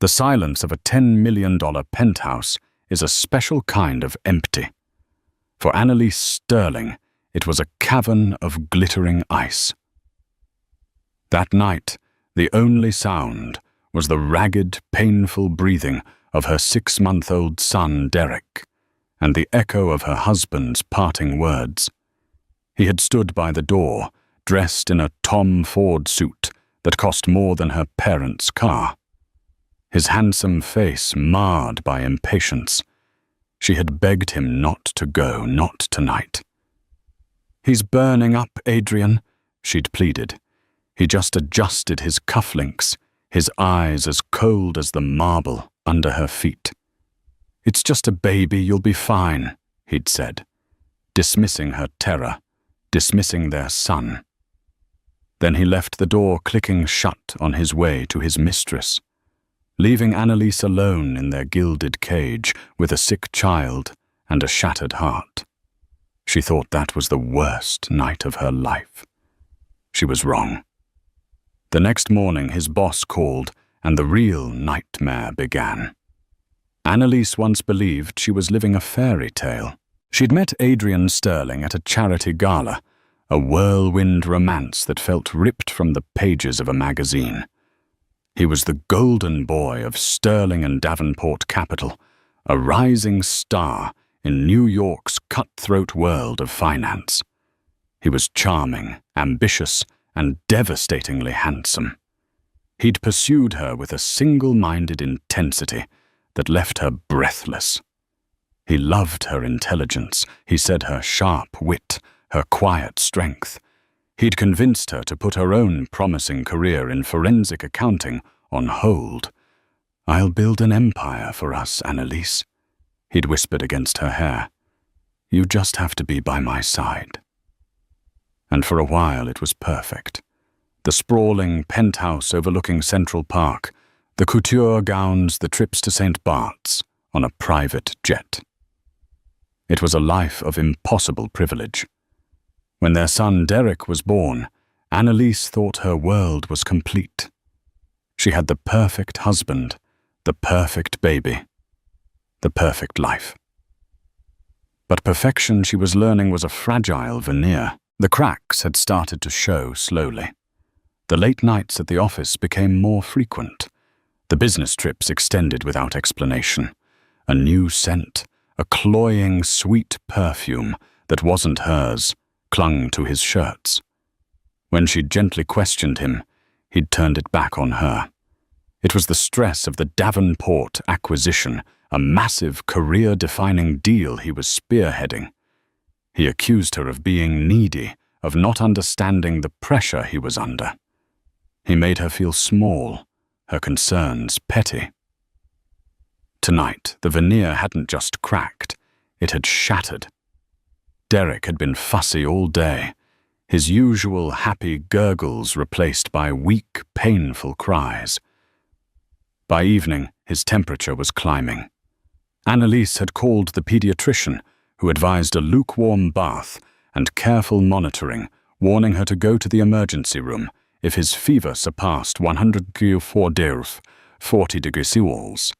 The silence of a $10 million penthouse is a special kind of empty. For Annalise Sterling, it was a cavern of glittering ice. That night, the only sound was the ragged, painful breathing of her 6-month-old son, Derek, and the echo of her husband's parting words. He had stood by the door, dressed in a Tom Ford suit that cost more than her parents' car. His handsome face marred by impatience. She had begged him not to go, not tonight. "He's burning up, Adrian," she'd pleaded. He just adjusted his cufflinks, his eyes as cold as the marble under her feet. "It's just a baby, you'll be fine," he'd said, dismissing her terror, dismissing their son. Then he left the door clicking shut on his way to his mistress, leaving Annalise alone in their gilded cage with a sick child and a shattered heart. She thought that was the worst night of her life. She was wrong. The next morning his boss called and the real nightmare began. Annalise once believed she was living a fairy tale. She'd met Adrian Sterling at a charity gala, a whirlwind romance that felt ripped from the pages of a magazine. He was the golden boy of Sterling and Davenport capital, a rising star in New York's cutthroat world of finance. He was charming, ambitious, and devastatingly handsome. He'd pursued her with a single-minded intensity that left her breathless. He loved her intelligence, he said her sharp wit, her quiet strength. He'd convinced her to put her own promising career in forensic accounting on hold. "I'll build an empire for us, Annalise," he'd whispered against her hair. "You just have to be by my side." And for a while it was perfect. The sprawling penthouse overlooking Central Park, the couture gowns, the trips to St. Bart's on a private jet. It was a life of impossible privilege. When their son Derek was born, Annalise thought her world was complete. She had the perfect husband, the perfect baby, the perfect life. But perfection, she was learning, was a fragile veneer. The cracks had started to show slowly. The late nights at the office became more frequent. The business trips extended without explanation. A new scent, a cloying, sweet perfume that wasn't hers, clung to his shirts. When she'd gently questioned him, he'd turned it back on her. It was the stress of the Davenport acquisition, a massive career-defining deal he was spearheading. He accused her of being needy, of not understanding the pressure he was under. He made her feel small, her concerns petty. Tonight, the veneer hadn't just cracked, it had shattered. Derek had been fussy all day, his usual happy gurgles replaced by weak, painful cries. By evening, his temperature was climbing. Annalise had called the pediatrician, who advised a lukewarm bath and careful monitoring, warning her to go to the emergency room if his fever surpassed 104°, 40 degrees Celsius.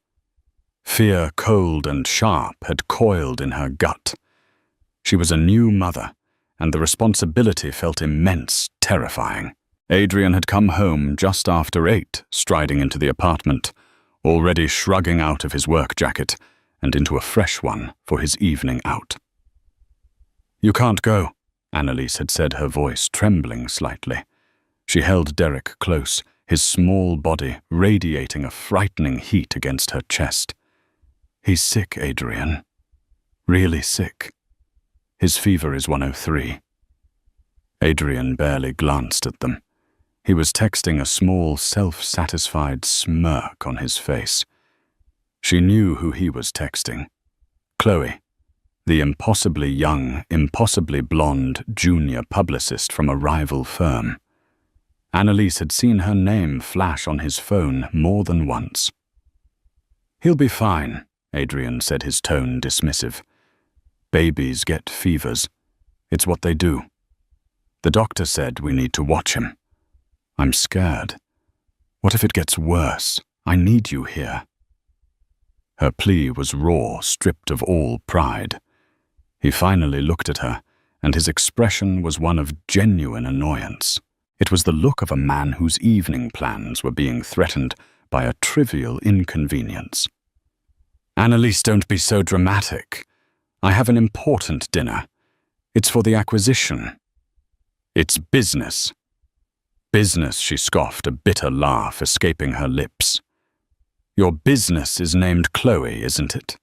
Fear, cold and sharp, had coiled in her gut. She was a new mother, and the responsibility felt immense, terrifying. Adrian had come home just after 8, striding into the apartment, already shrugging out of his work jacket and into a fresh one for his evening out. "You can't go," Annalise had said, her voice trembling slightly. She held Derek close, his small body radiating a frightening heat against her chest. "He's sick, Adrian. Really sick. His fever is 103. Adrian barely glanced at them. He was texting, a small, self-satisfied smirk on his face. She knew who he was texting. Chloe, the impossibly young, impossibly blonde junior publicist from a rival firm. Annalise had seen her name flash on his phone more than once. "He'll be fine," Adrian said, his tone dismissive. "Babies get fevers. It's what they do. The doctor said we need to watch him. I'm scared. What if it gets worse?" I need you here." Her plea was raw, stripped of all pride. He finally looked at her, and his expression was one of genuine annoyance. It was the look of a man whose evening plans were being threatened by a trivial inconvenience. "Annalise, don't be so dramatic. I have an important dinner. It's for the acquisition." "It's business." "Business," she scoffed, a bitter laugh escaping her lips. "Your business is named Chloe, isn't it?"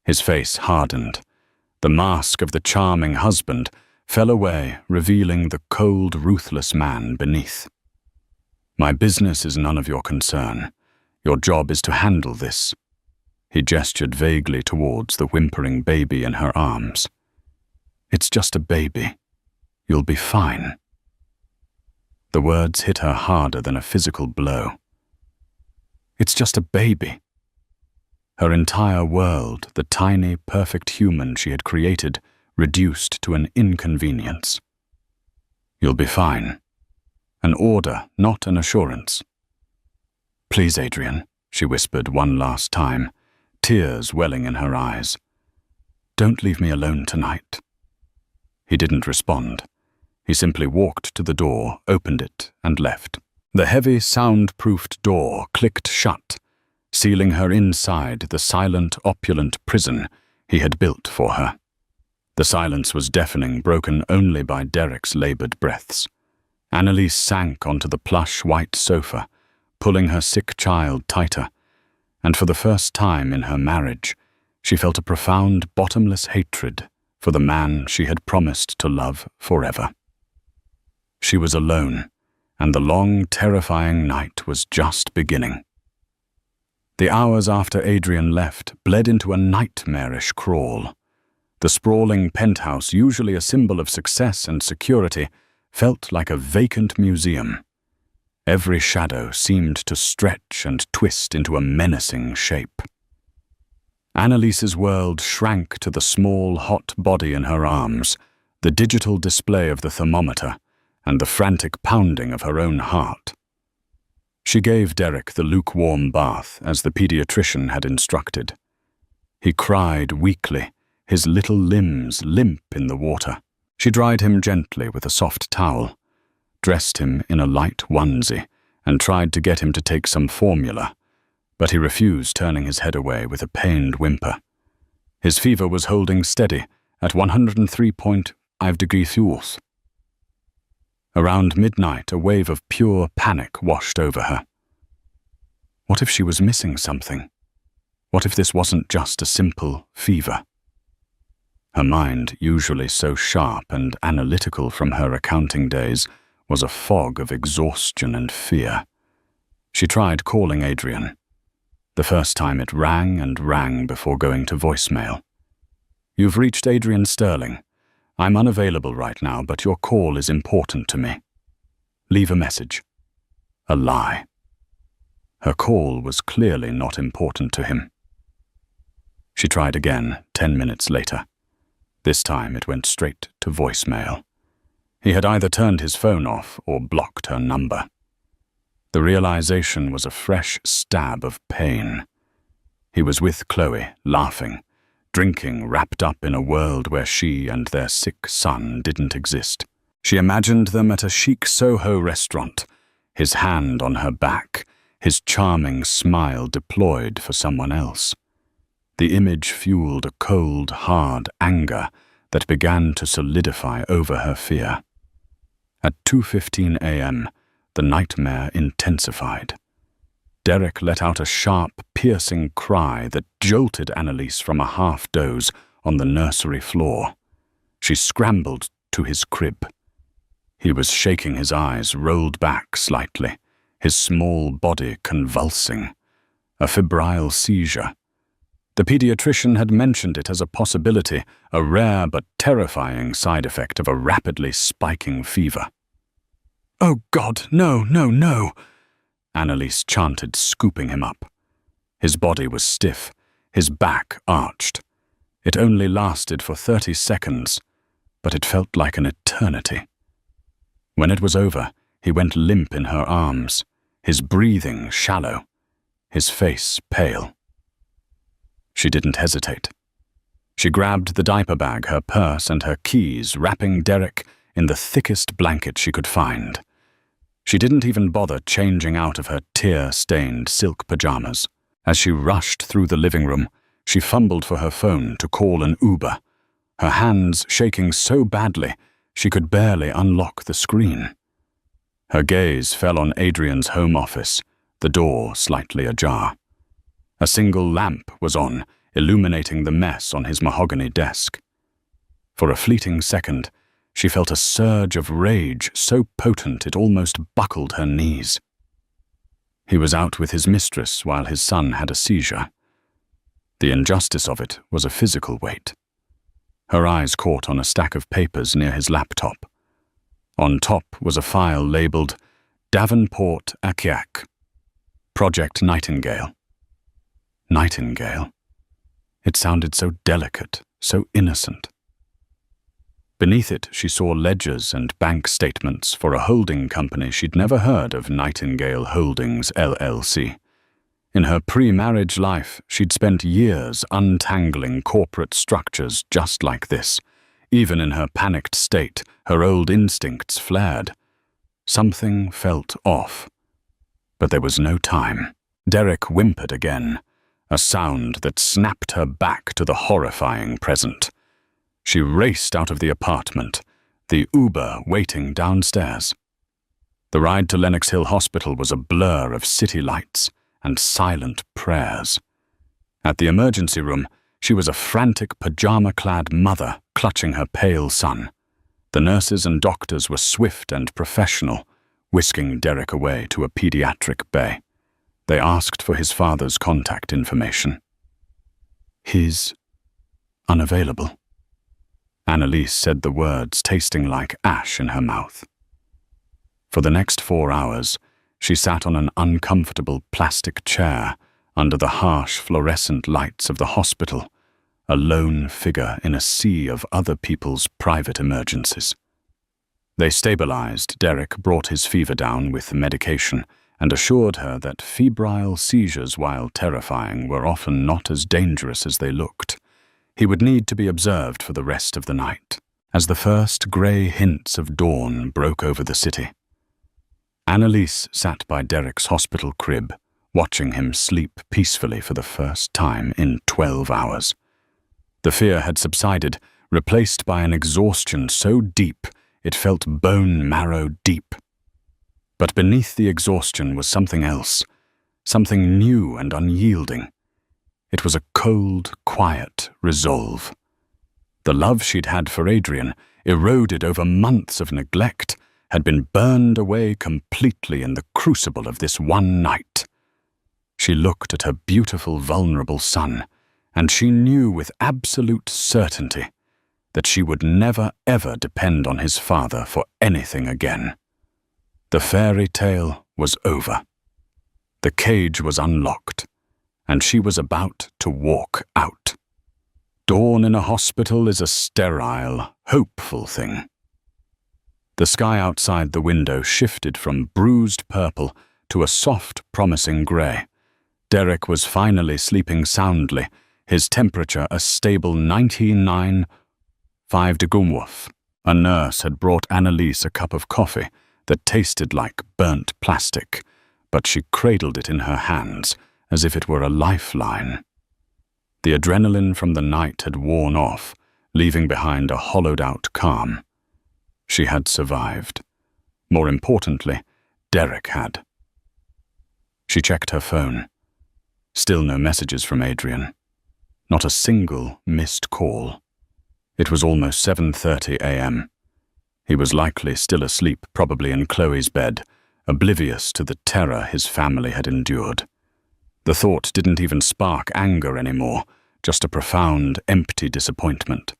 His face hardened. The mask of the charming husband fell away, revealing the cold, ruthless man beneath. "My business is none of your concern. Your job is to handle this." He gestured vaguely towards the whimpering baby in her arms. "It's just a baby. You'll be fine." The words hit her harder than a physical blow. "It's just a baby." Her entire world, the tiny, perfect human she had created, reduced to an inconvenience. "You'll be fine." An order, not an assurance. "Please, Adrian," she whispered one last time, tears welling in her eyes. "Don't leave me alone tonight." He didn't respond. He simply walked to the door, opened it, and left. The heavy, sound-proofed door clicked shut, sealing her inside the silent, opulent prison he had built for her. The silence was deafening, broken only by Derek's labored breaths. Annalise sank onto the plush white sofa, pulling her sick child tighter, and for the first time in her marriage, she felt a profound, bottomless hatred for the man she had promised to love forever. She was alone, and the long, terrifying night was just beginning. The hours after Adrian left bled into a nightmarish crawl. The sprawling penthouse, usually a symbol of success and security, felt like a vacant museum. Every shadow seemed to stretch and twist into a menacing shape. Annalise's world shrank to the small, hot body in her arms, the digital display of the thermometer, and the frantic pounding of her own heart. She gave Derek the lukewarm bath as the pediatrician had instructed. He cried weakly, his little limbs limp in the water. She dried him gently with a soft towel, dressed him in a light onesie, and tried to get him to take some formula, but he refused, turning his head away with a pained whimper. His fever was holding steady at 103.5 degrees Celsius. Around midnight, a wave of pure panic washed over her. What if she was missing something? What if this wasn't just a simple fever? Her mind, usually so sharp and analytical from her accounting days, was a fog of exhaustion and fear. She tried calling Adrian. The first time it rang and rang before going to voicemail. "You've reached Adrian Sterling. I'm unavailable right now, but your call is important to me. Leave a message." A lie. Her call was clearly not important to him. She tried again 10 minutes later. This time it went straight to voicemail. He had either turned his phone off or blocked her number. The realization was a fresh stab of pain. He was with Chloe, laughing, drinking, wrapped up in a world where she and their sick son didn't exist. She imagined them at a chic Soho restaurant, his hand on her back, his charming smile deployed for someone else. The image fueled a cold, hard anger that began to solidify over her fear. At 2:15 a.m., the nightmare intensified. Derek let out a sharp, piercing cry that jolted Annalise from a half-doze on the nursery floor. She scrambled to his crib. He was shaking, his eyes rolled back slightly, his small body convulsing. A febrile seizure. The pediatrician had mentioned it as a possibility, a rare but terrifying side effect of a rapidly spiking fever. "Oh God, no, no, no!" Annalise chanted, scooping him up. His body was stiff, his back arched. It only lasted for 30 seconds, but it felt like an eternity. When it was over, he went limp in her arms, his breathing shallow, his face pale. She didn't hesitate. She grabbed the diaper bag, her purse, and her keys, wrapping Derek in the thickest blanket she could find. She didn't even bother changing out of her tear-stained silk pajamas. As she rushed through the living room, she fumbled for her phone to call an Uber, her hands shaking so badly she could barely unlock the screen. Her gaze fell on Adrian's home office, the door slightly ajar. A single lamp was on, illuminating the mess on his mahogany desk. For a fleeting second, she felt a surge of rage so potent it almost buckled her knees. He was out with his mistress while his son had a seizure. The injustice of it was a physical weight. Her eyes caught on a stack of papers near his laptop. On top was a file labeled Davenport Akiak, Project Nightingale. Nightingale? It sounded so delicate, so innocent. Beneath it, she saw ledgers and bank statements for a holding company she'd never heard of, Nightingale Holdings, LLC. In her pre-marriage life, she'd spent years untangling corporate structures just like this. Even in her panicked state, her old instincts flared. Something felt off. But there was no time. Derek whimpered again, a sound that snapped her back to the horrifying present. She raced out of the apartment, the Uber waiting downstairs. The ride to Lenox Hill Hospital was a blur of city lights and silent prayers. At the emergency room, she was a frantic pajama-clad mother clutching her pale son. The nurses and doctors were swift and professional, whisking Derek away to a pediatric bay. They asked for his father's contact information. He's unavailable. Annalise said the words, tasting like ash in her mouth. For the next 4 hours, she sat on an uncomfortable plastic chair under the harsh fluorescent lights of the hospital, a lone figure in a sea of other people's private emergencies. They stabilized. Derek brought his fever down with medication and assured her that febrile seizures, while terrifying, were often not as dangerous as they looked. He would need to be observed for the rest of the night, as the first grey hints of dawn broke over the city. Annalise sat by Derek's hospital crib, watching him sleep peacefully for the first time in 12 hours. The fear had subsided, replaced by an exhaustion so deep it felt bone-marrow deep. But beneath the exhaustion was something else, something new and unyielding. It was a cold, quiet resolve. The love she'd had for Adrian, eroded over months of neglect, had been burned away completely in the crucible of this one night. She looked at her beautiful, vulnerable son, and she knew with absolute certainty that she would never ever depend on his father for anything again. The fairy tale was over. The cage was unlocked, and she was about to walk out. Dawn in a hospital is a sterile, hopeful thing. The sky outside the window shifted from bruised purple to a soft, promising grey. Derek was finally sleeping soundly, his temperature a stable 99.5 degrees. A nurse had brought Annalise a cup of coffee that tasted like burnt plastic, but she cradled it in her hands as if it were a lifeline. The adrenaline from the night had worn off, leaving behind a hollowed-out calm. She had survived. More importantly, Derek had. She checked her phone. Still no messages from Adrian. Not a single missed call. It was almost 7:30 a.m. He was likely still asleep, probably in Chloe's bed, oblivious to the terror his family had endured. The thought didn't even spark anger anymore, just a profound, empty disappointment.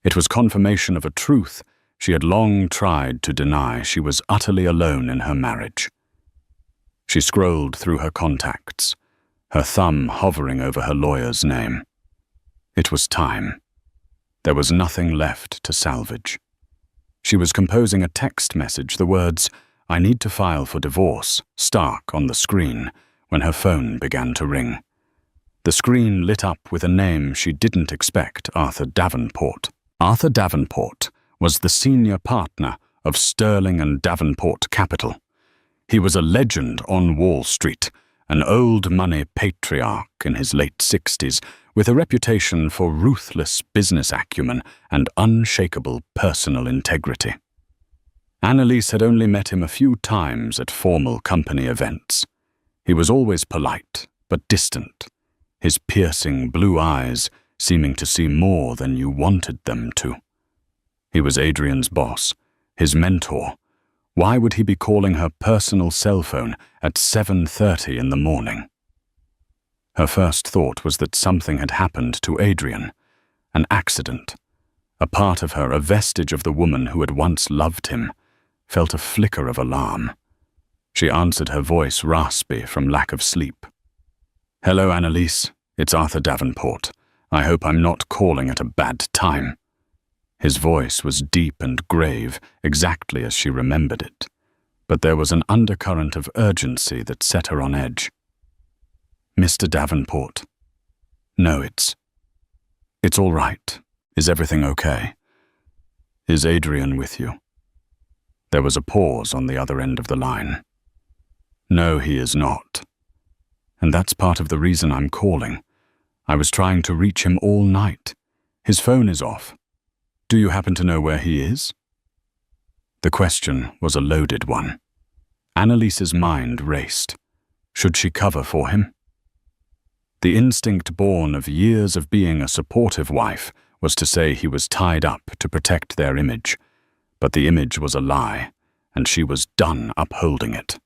It was confirmation of a truth she had long tried to deny. She was utterly alone in her marriage. She scrolled through her contacts, her thumb hovering over her lawyer's name. It was time. There was nothing left to salvage. She was composing a text message, the words, "I need to file for divorce," stark on the screen, when her phone began to ring. The screen lit up with a name she didn't expect, Arthur Davenport. Arthur Davenport was the senior partner of Sterling and Davenport Capital. He was a legend on Wall Street, an old money patriarch in his late 60s with a reputation for ruthless business acumen and unshakable personal integrity. Annalise had only met him a few times at formal company events. He was always polite, but distant, his piercing blue eyes seeming to see more than you wanted them to. He was Adrian's boss, his mentor. Why would he be calling her personal cell phone at 7:30 in the morning? Her first thought was that something had happened to Adrian, an accident. A part of her, a vestige of the woman who had once loved him, felt a flicker of alarm. She answered, her voice raspy from lack of sleep. "Hello, Annalise. It's Arthur Davenport. I hope I'm not calling at a bad time." His voice was deep and grave, exactly as she remembered it, but there was an undercurrent of urgency that set her on edge. "Mr. Davenport." "No, it's all right. Is everything okay? Is Adrian with you?" There was a pause on the other end of the line. "No, he is not. And that's part of the reason I'm calling. I was trying to reach him all night. His phone is off. Do you happen to know where he is?" The question was a loaded one. Annalise's mind raced. Should she cover for him? The instinct born of years of being a supportive wife was to say he was tied up to protect their image, but the image was a lie, and she was done upholding it.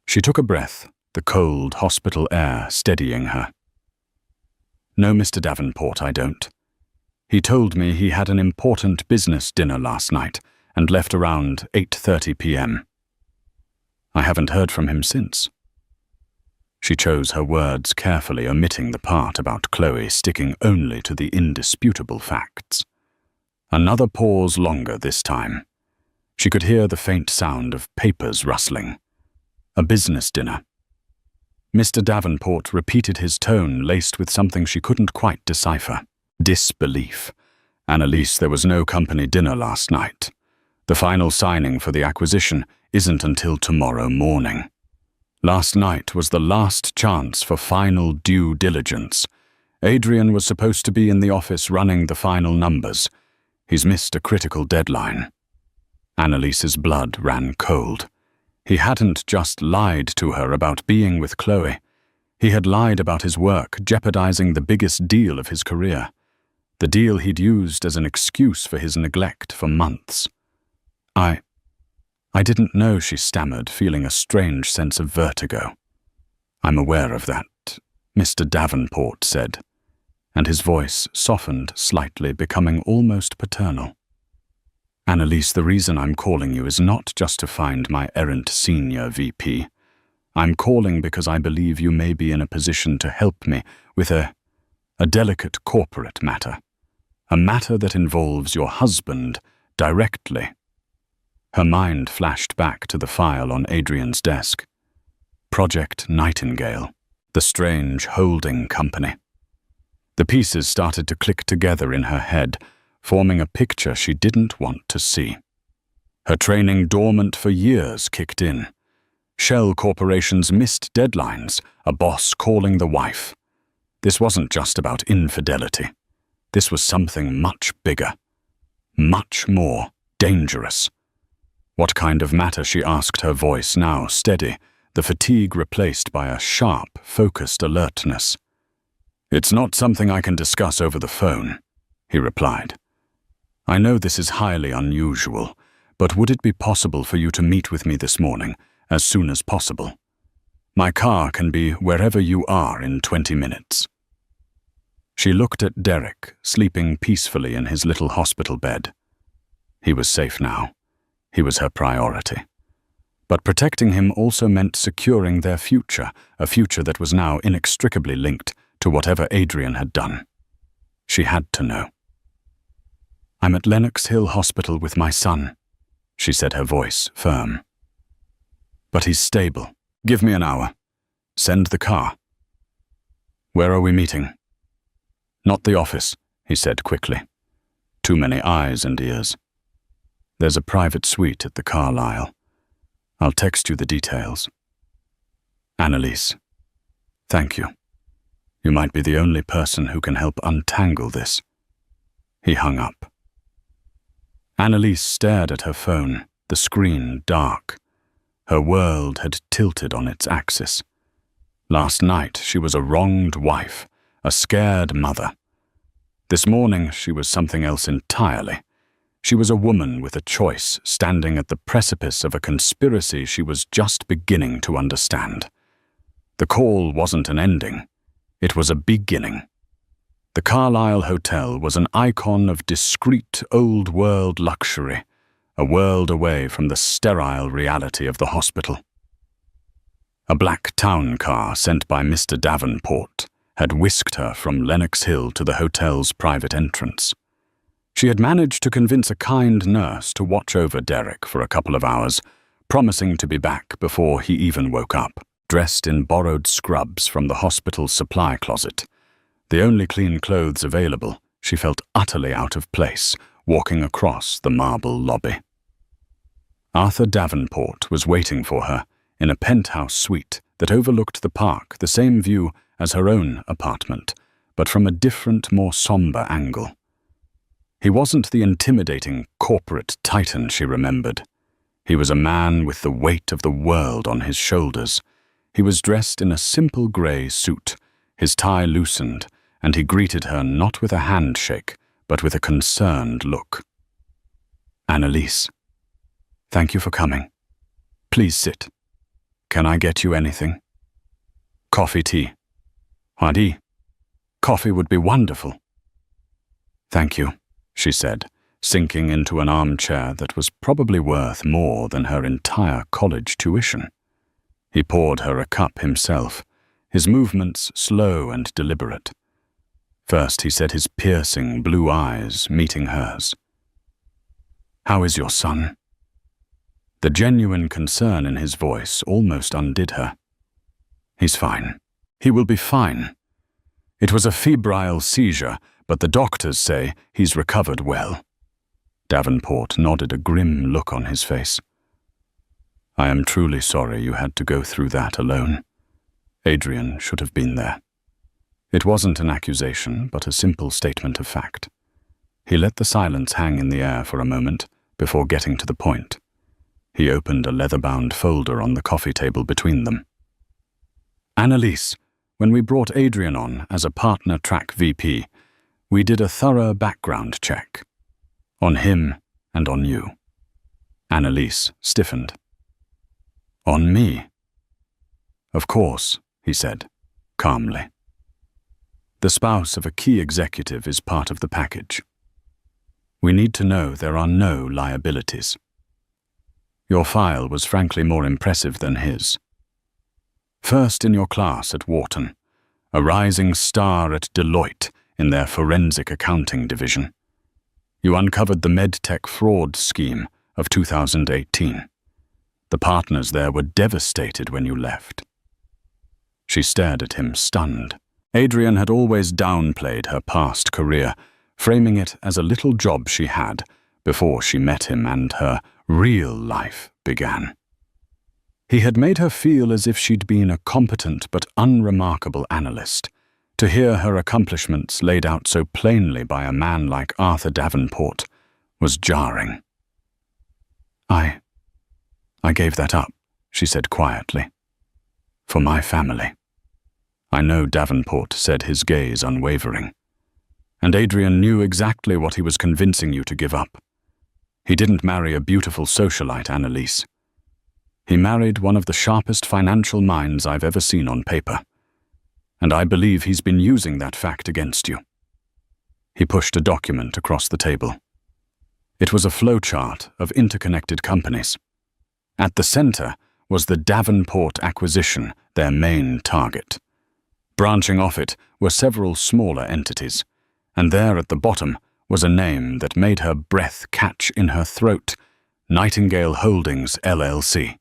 She took a breath, the cold hospital air steadying her. "No, Mr. Davenport, I don't. He told me he had an important business dinner last night and left around 8:30 p.m. I haven't heard from him since." She chose her words carefully, omitting the part about Chloe, sticking only to the indisputable facts. Another pause longer this time. She could hear the faint sound of papers rustling. A business dinner. Mr. Davenport repeated his tone, laced with something she couldn't quite decipher. Disbelief. "Annalise, there was no company dinner last night. The final signing for the acquisition isn't until tomorrow morning. Last night was the last chance for final due diligence. Adrian was supposed to be in the office running the final numbers. He's missed a critical deadline." Annalise's blood ran cold. He hadn't just lied to her about being with Chloe. He had lied about his work, jeopardizing the biggest deal of his career. The deal he'd used as an excuse for his neglect for months. I didn't know," she stammered, feeling a strange sense of vertigo. "I'm aware of that," Mr. Davenport said, and his voice softened slightly, becoming almost paternal. "Annalise, the reason I'm calling you is not just to find my errant senior VP. I'm calling because I believe you may be in a position to help me with a delicate corporate matter. A matter that involves your husband directly." Her mind flashed back to the file on Adrian's desk. Project Nightingale, the strange holding company. The pieces started to click together in her head, forming a picture she didn't want to see. Her training dormant for years kicked in. Shell corporations missed deadlines, a boss calling the wife. This wasn't just about infidelity. This was something much bigger, much more dangerous. What kind of matter, she asked, her voice now steady, the fatigue replaced by a sharp, focused alertness. "It's not something I can discuss over the phone," he replied. "I know this is highly unusual, but would it be possible for you to meet with me this morning, as soon as possible? My car can be wherever you are in 20 minutes. She looked at Derek, sleeping peacefully in his little hospital bed. He was safe now. He was her priority. But protecting him also meant securing their future, a future that was now inextricably linked to whatever Adrian had done. She had to know. "I'm at Lenox Hill Hospital with my son," she said, her voice firm. "But he's stable. Give me an hour. Send the car." "Where are we meeting?" "Not the office," he said quickly. Too many eyes and ears. "There's a private suite at the Carlisle. I'll text you the details." "Annalise, thank you. You might be the only person who can help untangle this." He hung up. Annalise stared at her phone, the screen dark. Her world had tilted on its axis. Last night she was a wronged wife, a scared mother. This morning she was something else entirely. She was a woman with a choice, standing at the precipice of a conspiracy she was just beginning to understand. The call wasn't an ending. It was a beginning. The Carlisle Hotel was an icon of discreet old-world luxury, a world away from the sterile reality of the hospital. A black town car sent by Mr. Davenport had whisked her from Lenox Hill to the hotel's private entrance. She had managed to convince a kind nurse to watch over Derek for a couple of hours, promising to be back before he even woke up. Dressed in borrowed scrubs from the hospital's supply closet, the only clean clothes available, she felt utterly out of place, walking across the marble lobby. Arthur Davenport was waiting for her in a penthouse suite that overlooked the park, the same view as her own apartment, but from a different, more somber angle. He wasn't the intimidating corporate titan she remembered. He was a man with the weight of the world on his shoulders. He was dressed in a simple grey suit, his tie loosened, and he greeted her not with a handshake, but with a concerned look. "Annalise, thank you for coming. Please sit. Can I get you anything?" "Coffee, tea." "Hadi, coffee would be wonderful." "Thank you," she said, sinking into an armchair that was probably worth more than her entire college tuition. He poured her a cup himself, his movements slow and deliberate. First he set his piercing blue eyes meeting hers. "How is your son?" The genuine concern in his voice almost undid her. "He's fine. He will be fine. It was a febrile seizure, but the doctors say he's recovered well." Davenport nodded, a grim look on his face. "I am truly sorry you had to go through that alone. Adrian should have been there." It wasn't an accusation, but a simple statement of fact. He let the silence hang in the air for a moment before getting to the point. He opened a leather-bound folder on the coffee table between them. "Annalise, when we brought Adrian on as a partner track VP, we did a thorough background check. On him and on you." Annalise stiffened. "On me?" "Of course," he said, calmly. "The spouse of a key executive is part of the package. We need to know there are no liabilities. Your file was frankly more impressive than his. First in your class at Wharton, a rising star at Deloitte in their forensic accounting division. You uncovered the medtech fraud scheme of 2018. The partners there were devastated when you left." She stared at him, stunned. Adrian had always downplayed her past career, framing it as a little job she had before she met him and her real life began. He had made her feel as if she'd been a competent but unremarkable analyst. To hear her accomplishments laid out so plainly by a man like Arthur Davenport was jarring. I gave that up," she said quietly. "For my family." I know Davenport said, his gaze unwavering. "And Adrian knew exactly what he was convincing you to give up. He didn't marry a beautiful socialite, Annalise. He married one of the sharpest financial minds I've ever seen on paper. And I believe he's been using that fact against you." He pushed a document across the table. It was a flowchart of interconnected companies. At the center was the Davenport acquisition, their main target. Branching off it were several smaller entities, and there at the bottom was a name that made her breath catch in her throat: Nightingale Holdings, LLC.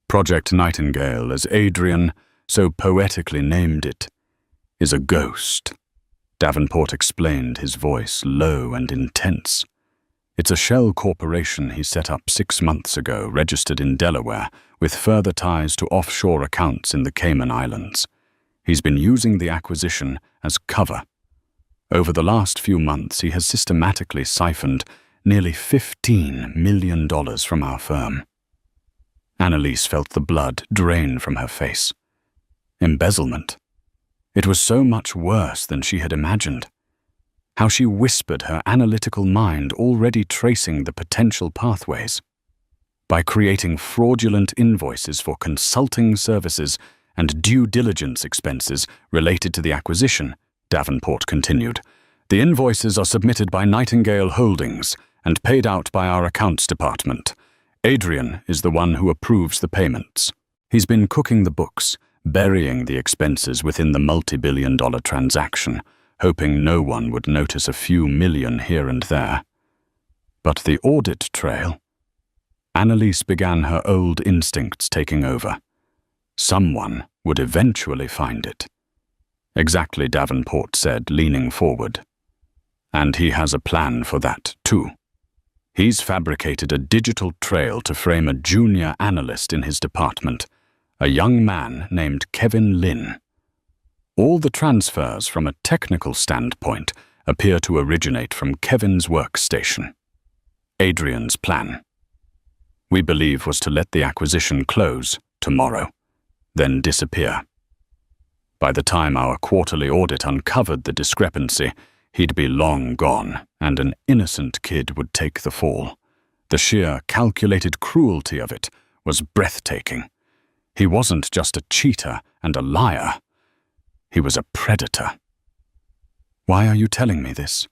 Project Nightingale, as Adrian, so poetically named it, is a ghost. Davenport explained, his voice low and intense. It's a shell corporation he set up 6 months ago, registered in Delaware, with further ties to offshore accounts in the Cayman Islands. He's been using the acquisition as cover. Over the last few months, he has systematically siphoned nearly $15 million from our firm. Annalise felt the blood drain from her face. Embezzlement. It was so much worse than she had imagined. How she whispered, her analytical mind already tracing the potential pathways. By creating fraudulent invoices for consulting services and due diligence expenses related to the acquisition, Davenport continued, the invoices are submitted by Nightingale Holdings and paid out by our accounts department. Adrian is the one who approves the payments. He's been cooking the books, burying the expenses within the multi-billion-dollar transaction, hoping no one would notice a few million here and there. But the audit trail... Annalise began, her old instincts taking over. Someone would eventually find it. Exactly, Davenport said, leaning forward. And he has a plan for that, too. He's fabricated a digital trail to frame a junior analyst in his department, a young man named Kevin Lynn. All the transfers from a technical standpoint appear to originate from Kevin's workstation. Adrian's plan, we believe, was to let the acquisition close tomorrow, then disappear. By the time our quarterly audit uncovered the discrepancy, he'd be long gone, and an innocent kid would take the fall. The sheer, calculated cruelty of it was breathtaking. He wasn't just a cheater and a liar. He was a predator. "Why are you telling me this?"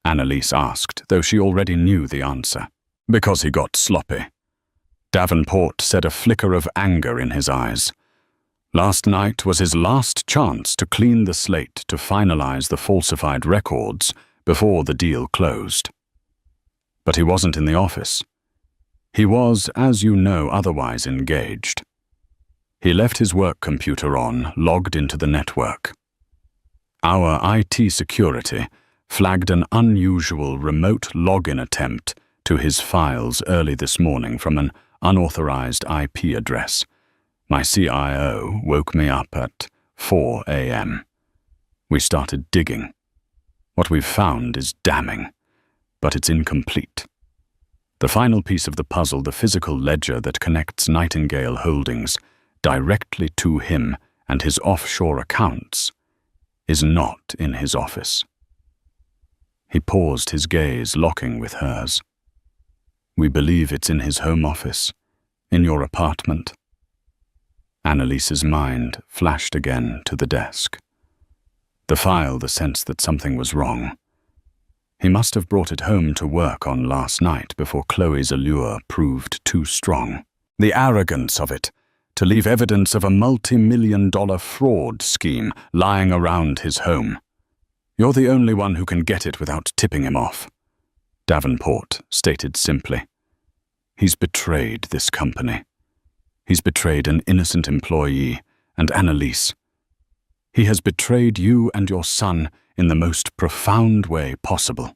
Annalise asked, though she already knew the answer. "Because he got sloppy." Davenport said, a flicker of anger in his eyes. Last night was his last chance to clean the slate, to finalize the falsified records before the deal closed. But he wasn't in the office. He was, as you know, otherwise engaged. He left his work computer on, logged into the network. Our IT security flagged an unusual remote login attempt to his files early this morning from an unauthorized IP address. My CIO woke me up at 4 a.m. We started digging. What we've found is damning, but it's incomplete. The final piece of the puzzle, the physical ledger that connects Nightingale Holdings directly to him and his offshore accounts, is not in his office. He paused, his gaze locking with hers. We believe it's in his home office, in your apartment. Annalise's mind flashed again to the desk. The file, the sense that something was wrong. He must have brought it home to work on last night before Chloe's allure proved too strong. The arrogance of it, to leave evidence of a multi-million-dollar fraud scheme lying around his home. You're the only one who can get it without tipping him off, Davenport stated simply. He's betrayed this company. He's betrayed an innocent employee and Annalise. He has betrayed you and your son in the most profound way possible.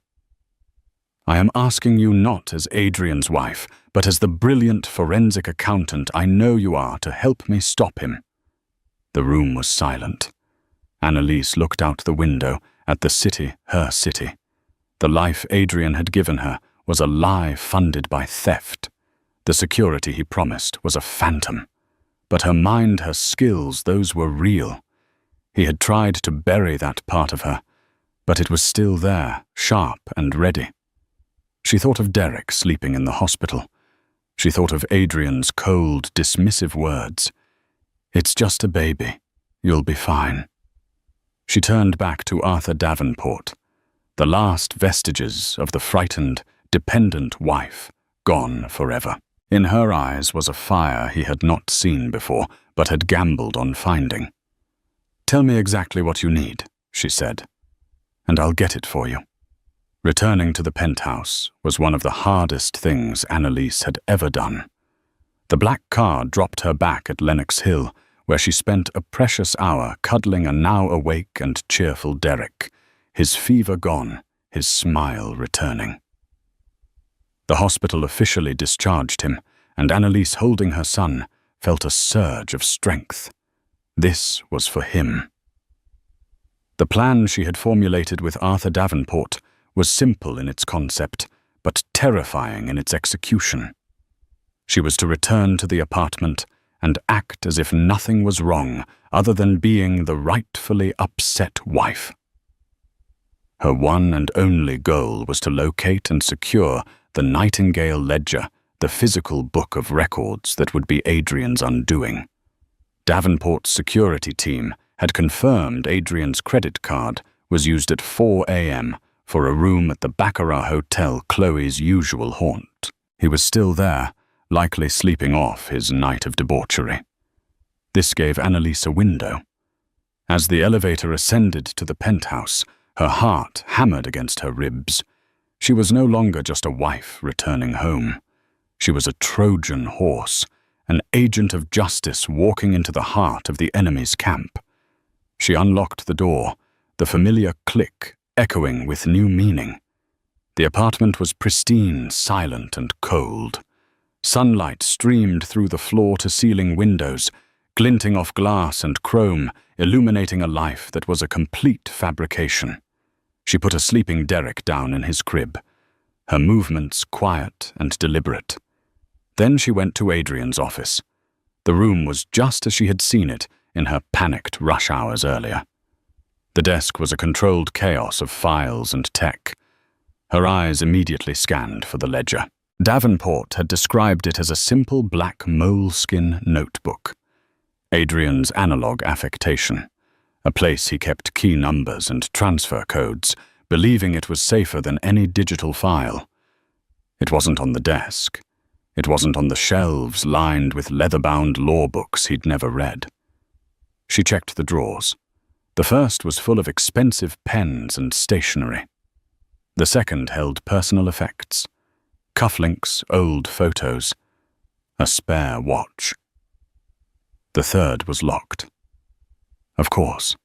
I am asking you not as Adrian's wife, but as the brilliant forensic accountant I know you are, to help me stop him. The room was silent. Annalise looked out the window at the city, her city. The life Adrian had given her was a lie funded by theft. The security he promised was a phantom. But her mind, her skills, those were real. He had tried to bury that part of her, but it was still there, sharp and ready. She thought of Derek sleeping in the hospital. She thought of Adrian's cold, dismissive words. It's just a baby. You'll be fine. She turned back to Arthur Davenport, the last vestiges of the frightened, dependent wife, gone forever. In her eyes was a fire he had not seen before, but had gambled on finding. Tell me exactly what you need, she said, and I'll get it for you. Returning to the penthouse was one of the hardest things Annalise had ever done. The black car dropped her back at Lenox Hill, where she spent a precious hour cuddling a now awake and cheerful Derek, his fever gone, his smile returning. The hospital officially discharged him, and Annalise, holding her son, felt a surge of strength. This was for him. The plan she had formulated with Arthur Davenport was simple in its concept, but terrifying in its execution. She was to return to the apartment and act as if nothing was wrong other than being the rightfully upset wife. Her one and only goal was to locate and secure the Nightingale ledger, the physical book of records that would be Adrian's undoing. Davenport's security team had confirmed Adrian's credit card was used at 4 a.m. for a room at the Baccarat Hotel, Chloe's usual haunt. He was still there, likely sleeping off his night of debauchery. This gave Annalise a window. As the elevator ascended to the penthouse, her heart hammered against her ribs. She was no longer just a wife returning home. She was a Trojan horse, an agent of justice walking into the heart of the enemy's camp. She unlocked the door, the familiar click echoing with new meaning. The apartment was pristine, silent, and cold. Sunlight streamed through the floor-to-ceiling windows, glinting off glass and chrome, illuminating a life that was a complete fabrication. She put a sleeping Derek down in his crib, her movements quiet and deliberate. Then she went to Adrian's office. The room was just as she had seen it in her panicked rush hours earlier. The desk was a controlled chaos of files and tech. Her eyes immediately scanned for the ledger. Davenport had described it as a simple black moleskin notebook. Adrian's analog affectation, a place he kept key numbers and transfer codes, believing it was safer than any digital file. It wasn't on the desk. It wasn't on the shelves lined with leather-bound law books he'd never read. She checked the drawers. The first was full of expensive pens and stationery. The second held personal effects, cufflinks, old photos, a spare watch. The third was locked. Of course.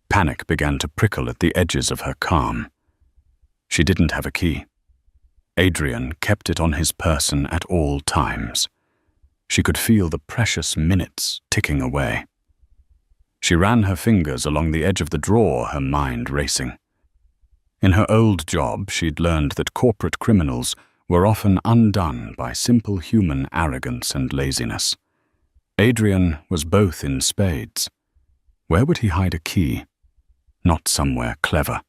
Panic began to prickle at the edges of her calm. She didn't have a key. Adrian kept it on his person at all times. She could feel the precious minutes ticking away. She ran her fingers along the edge of the drawer, her mind racing. In her old job, she'd learned that corporate criminals were often undone by simple human arrogance and laziness. Adrian was both in spades. Where would he hide a key? Not somewhere clever.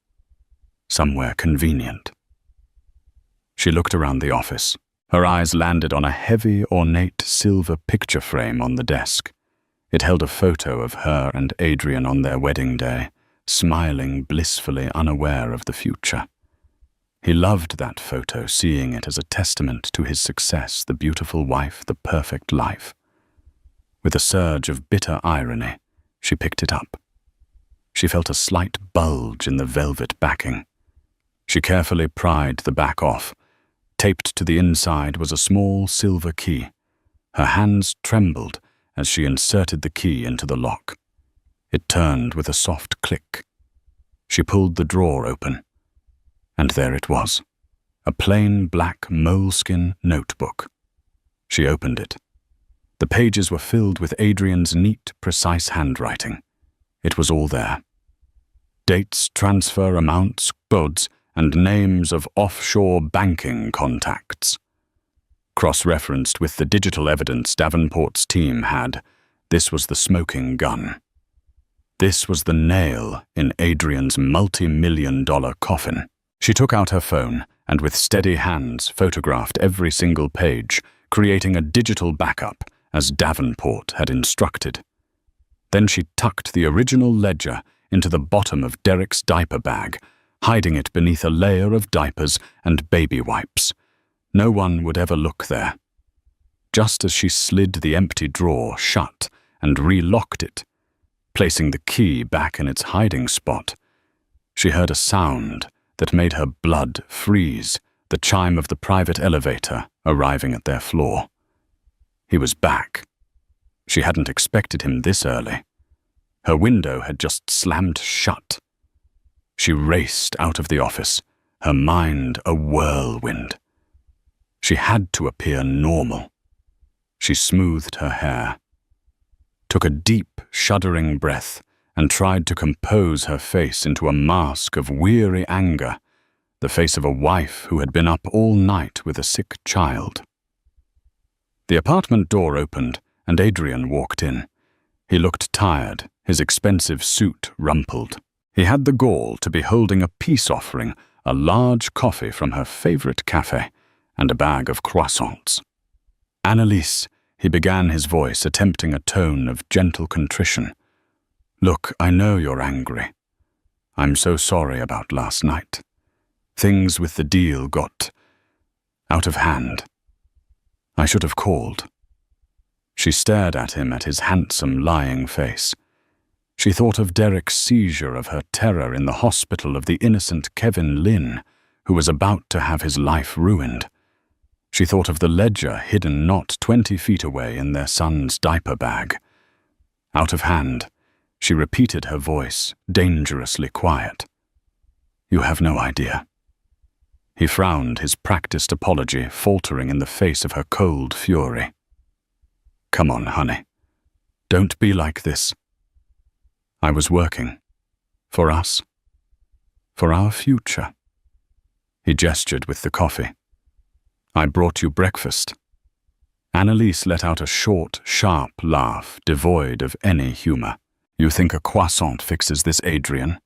Somewhere convenient. She looked around the office. Her eyes landed on a heavy, ornate silver picture frame on the desk. It held a photo of her and Adrian on their wedding day, smiling blissfully unaware of the future. He loved that photo, seeing it as a testament to his success, the beautiful wife, the perfect life. With a surge of bitter irony, she picked it up. She felt a slight bulge in the velvet backing. She carefully pried the back off. Taped to the inside was a small silver key. Her hands trembled as she inserted the key into the lock. It turned with a soft click. She pulled the drawer open, and there it was, a plain black moleskin notebook. She opened it. The pages were filled with Adrian's neat, precise handwriting. It was all there. Dates, transfer amounts, codes, and names of offshore banking contacts. Cross-referenced with the digital evidence Davenport's team had, this was the smoking gun. This was the nail in Adrian's multi-million-dollar coffin. She took out her phone and with steady hands photographed every single page, creating a digital backup as Davenport had instructed. Then she tucked the original ledger into the bottom of Derek's diaper bag, hiding it beneath a layer of diapers and baby wipes. No one would ever look there. Just as she slid the empty drawer shut and relocked it, placing the key back in its hiding spot, she heard a sound that made her blood freeze, the chime of the private elevator arriving at their floor. He was back. She hadn't expected him this early. Her window had just slammed shut. She raced out of the office, her mind a whirlwind. She had to appear normal. She smoothed her hair, took a deep, shuddering breath, and tried to compose her face into a mask of weary anger, the face of a wife who had been up all night with a sick child. The apartment door opened, and Adrian walked in. He looked tired, his expensive suit rumpled. He had the gall to be holding a peace offering, a large coffee from her favorite cafe, and a bag of croissants. "Annalise," he began, his voice attempting a tone of gentle contrition. "Look, I know you're angry. I'm so sorry about last night. Things with the deal got out of hand. I should have called." She stared at him, at his handsome, lying face. She thought of Derek's seizure, of her terror in the hospital, of the innocent Kevin Lynn, who was about to have his life ruined. She thought of the ledger hidden not 20 feet away in their son's diaper bag. Out of hand, she repeated her voice, dangerously quiet. "You have no idea." He frowned, his practiced apology faltering in the face of her cold fury. "Come on, honey. Don't be like this. I was working. For us. For our future." He gestured with the coffee. "I brought you breakfast." Annalise let out a short, sharp laugh, devoid of any humor. "You think a croissant fixes this, Adrian?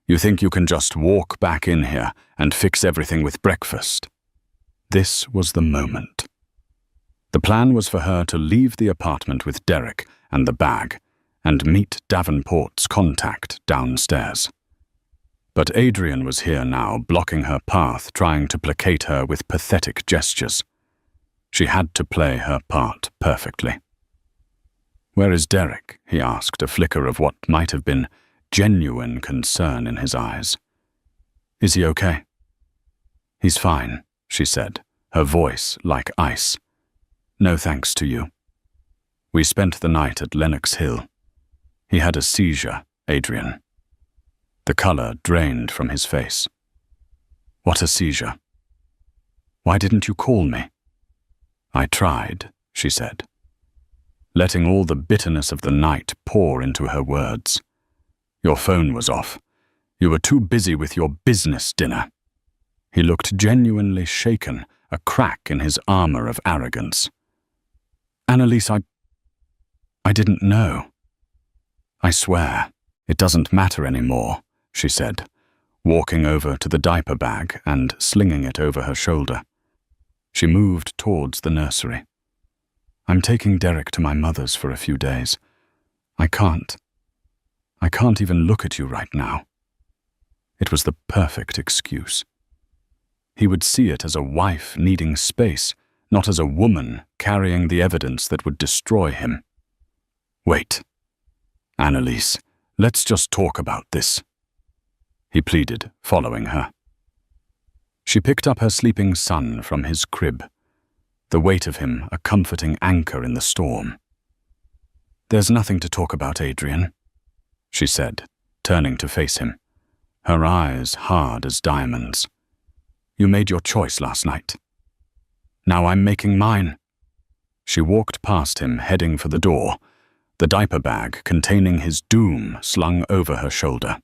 You think you can just walk back in here and fix everything with breakfast?" This was the moment. The plan was for her to leave the apartment with Derek and the bag and meet Davenport's contact downstairs. But Adrian was here now, blocking her path, trying to placate her with pathetic gestures. She had to play her part perfectly. "Where is Derek?" he asked, a flicker of what might have been genuine concern in his eyes. "Is he okay?" "He's fine," she said, her voice like ice. "No thanks to you. We spent the night at Lenox Hill. He had a seizure, Adrian." The color drained from his face. "What a seizure. Why didn't you call me?" "I tried," she said, letting all the bitterness of the night pour into her words. "Your phone was off. You were too busy with your business dinner." He looked genuinely shaken, a crack in his armor of arrogance. "Annalise, I didn't know. I swear, it doesn't matter anymore," she said, walking over to the diaper bag and slinging it over her shoulder. She moved towards the nursery. "I'm taking Derek to my mother's for a few days. I can't even look at you right now." It was the perfect excuse. He would see it as a wife needing space, not as a woman carrying the evidence that would destroy him. "Wait. Annalise, let's just talk about this," he pleaded, following her. She picked up her sleeping son from his crib, the weight of him a comforting anchor in the storm. "There's nothing to talk about, Adrian," she said, turning to face him, her eyes hard as diamonds. "You made your choice last night. Now I'm making mine." She walked past him, heading for the door, the diaper bag containing his doom slung over her shoulder.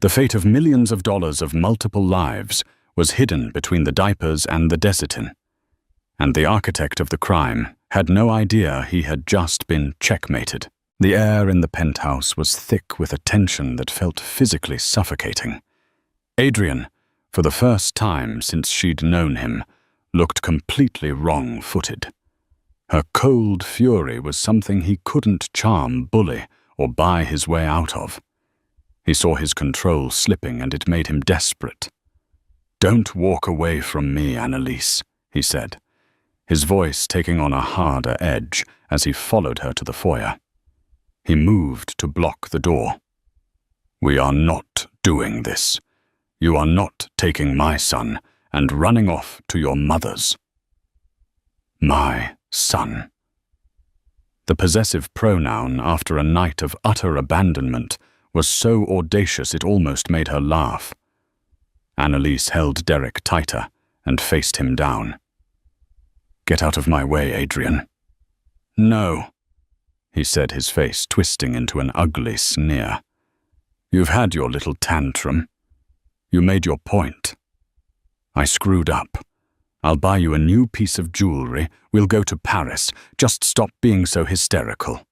The fate of millions of dollars of multiple lives was hidden between the diapers and the Desitin, and the architect of the crime had no idea he had just been checkmated. The air in the penthouse was thick with a tension that felt physically suffocating. Adrian, for the first time since she'd known him, looked completely wrong-footed. Her cold fury was something he couldn't charm, bully, or buy his way out of. He saw his control slipping, and it made him desperate. "Don't walk away from me, Annalise," he said, his voice taking on a harder edge as he followed her to the foyer. He moved to block the door. "We are not doing this. You are not taking my son and running off to your mother's." My son. The possessive pronoun, after a night of utter abandonment, was so audacious it almost made her laugh. Annalise held Derek tighter and faced him down. "Get out of my way, Adrian." "No," he said, his face twisting into an ugly sneer. "You've had your little tantrum. You made your point. I screwed up. I'll buy you a new piece of jewelry. We'll go to Paris. Just stop being so hysterical."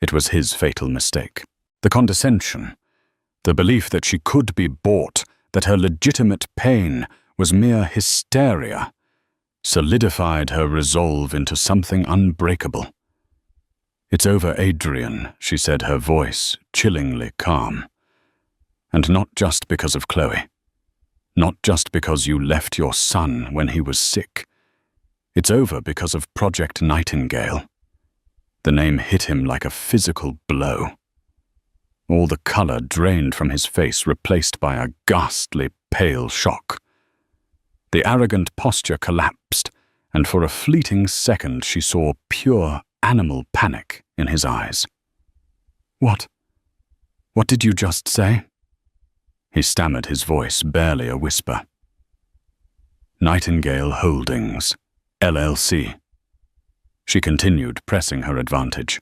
It was his fatal mistake. The condescension, the belief that she could be bought, that her legitimate pain was mere hysteria, solidified her resolve into something unbreakable. "It's over, Adrian," she said, her voice chillingly calm. "And not just because of Chloe. Not just because you left your son when he was sick. It's over because of Project Nightingale." The name hit him like a physical blow. All the color drained from his face, replaced by a ghastly pale shock. The arrogant posture collapsed, and for a fleeting second she saw pure animal panic in his eyes. What did you just say?" He stammered, his voice barely a whisper. "Nightingale Holdings, LLC." She continued, pressing her advantage.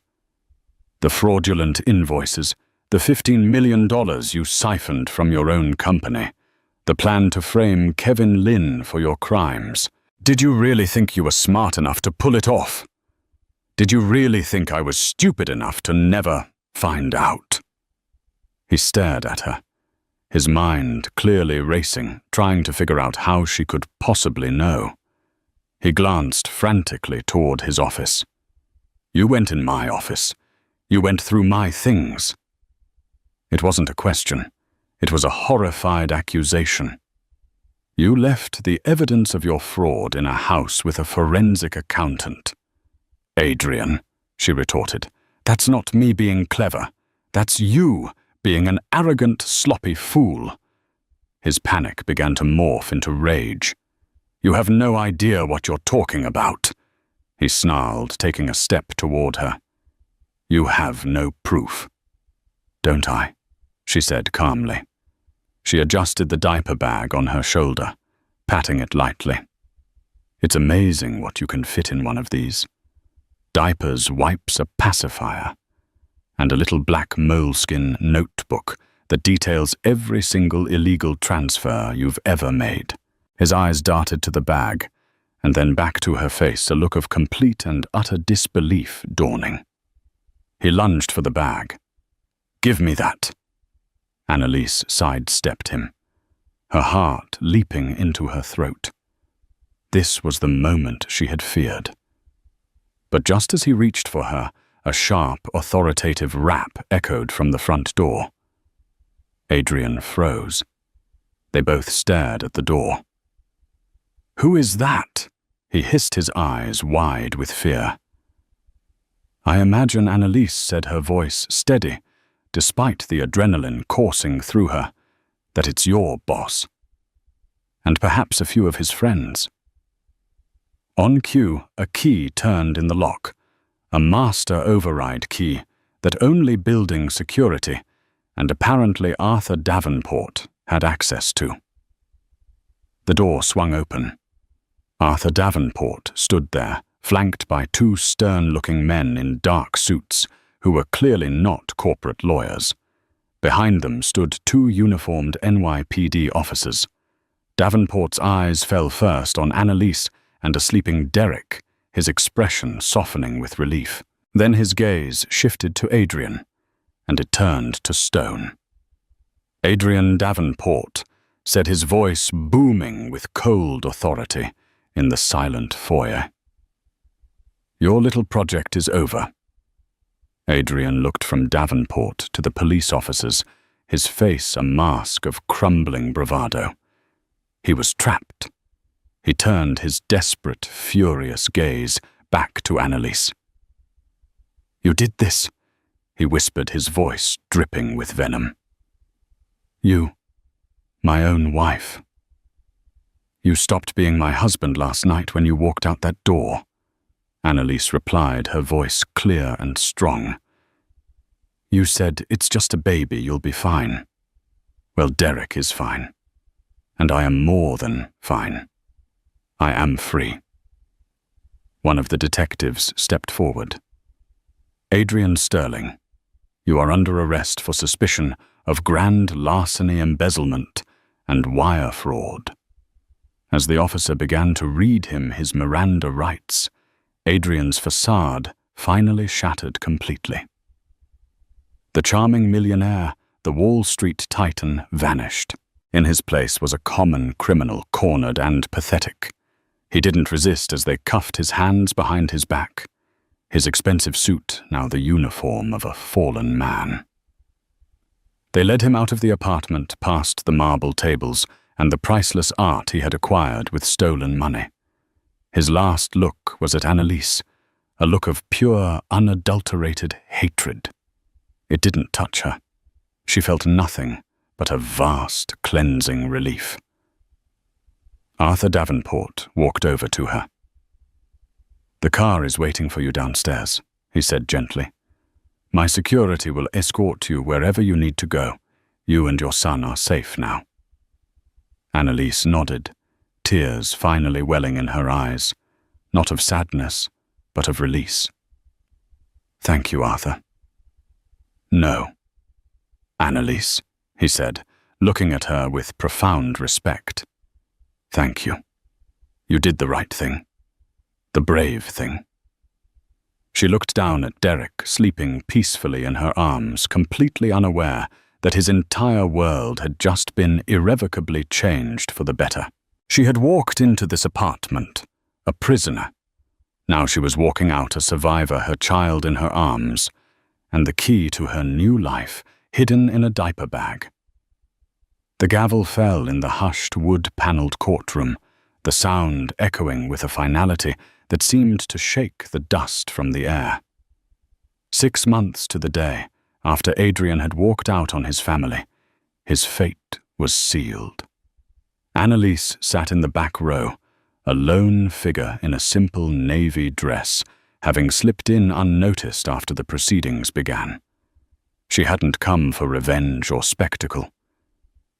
"The fraudulent invoices, the $15 million you siphoned from your own company, the plan to frame Kevin Lynn for your crimes. Did you really think you were smart enough to pull it off? Did you really think I was stupid enough to never find out?" He stared at her, his mind clearly racing, trying to figure out how she could possibly know. He glanced frantically toward his office. "You went in my office. You went through my things." It wasn't a question. It was a horrified accusation. "You left the evidence of your fraud in a house with a forensic accountant." "Adrian," she retorted, "that's not me being clever. That's you being an arrogant, sloppy fool." His panic began to morph into rage. "You have no idea what you're talking about," he snarled, taking a step toward her. "You have no proof." "Don't I?" she said calmly. She adjusted the diaper bag on her shoulder, patting it lightly. "It's amazing what you can fit in one of these. Diapers, wipes, a pacifier, and a little black moleskin notebook that details every single illegal transfer you've ever made." His eyes darted to the bag, and then back to her face, a look of complete and utter disbelief dawning. He lunged for the bag. "Give me that." Annalise sidestepped him, her heart leaping into her throat. This was the moment she had feared. But just as he reached for her, a sharp, authoritative rap echoed from the front door. Adrian froze. They both stared at the door. "Who is that?" He hissed, his eyes wide with fear. "I imagine," Annalise said, her voice steady, despite the adrenaline coursing through her, "that it's your boss. And perhaps a few of his friends." On cue, a key turned in the lock, a master override key that only building security, and apparently Arthur Davenport, had access to. The door swung open. Arthur Davenport stood there, flanked by two stern-looking men in dark suits who were clearly not corporate lawyers. Behind them stood two uniformed NYPD officers. Davenport's eyes fell first on Annalise and a sleeping Derek, his expression softening with relief. Then his gaze shifted to Adrian, and it turned to stone. Adrian Davenport said, his voice booming with cold authority in the silent foyer. "Your little project is over." Adrian looked from Davenport to the police officers, his face a mask of crumbling bravado. He was trapped. He turned his desperate, furious gaze back to Annalise. "You did this," he whispered, his voice dripping with venom. "You, my own wife. You stopped being my husband last night when you walked out that door. Annalise replied, her voice clear and strong. "You said, it's just a baby, you'll be fine. Well, Derek is fine. And I am more than fine. I am free." One of the detectives stepped forward. "Adrian Sterling, you are under arrest for suspicion of grand larceny, embezzlement, and wire fraud." As the officer began to read him his Miranda rights, Adrian's facade finally shattered completely. The charming millionaire, the Wall Street titan, vanished. In his place was a common criminal, cornered and pathetic. He didn't resist as they cuffed his hands behind his back, his expensive suit now the uniform of a fallen man. They led him out of the apartment, past the marble tables and the priceless art he had acquired with stolen money. His last look was at Annalise, a look of pure, unadulterated hatred. It didn't touch her. She felt nothing but a vast, cleansing relief. Arthur Davenport walked over to her. "The car is waiting for you downstairs," he said gently. "My security will escort you wherever you need to go. You and your son are safe now." Annalise nodded, tears finally welling in her eyes, not of sadness, but of release. "Thank you, Arthur." "No, Annalise," he said, looking at her with profound respect. "Thank you. You did the right thing. The brave thing." She looked down at Derek, sleeping peacefully in her arms, completely unaware that his entire world had just been irrevocably changed for the better. She had walked into this apartment, a prisoner. Now she was walking out a survivor, her child in her arms, and the key to her new life hidden in a diaper bag. The gavel fell in the hushed, wood-paneled courtroom, the sound echoing with a finality that seemed to shake the dust from the air. 6 months to the day after Adrian had walked out on his family, his fate was sealed. Annalise sat in the back row, a lone figure in a simple navy dress, having slipped in unnoticed after the proceedings began. She hadn't come for revenge or spectacle.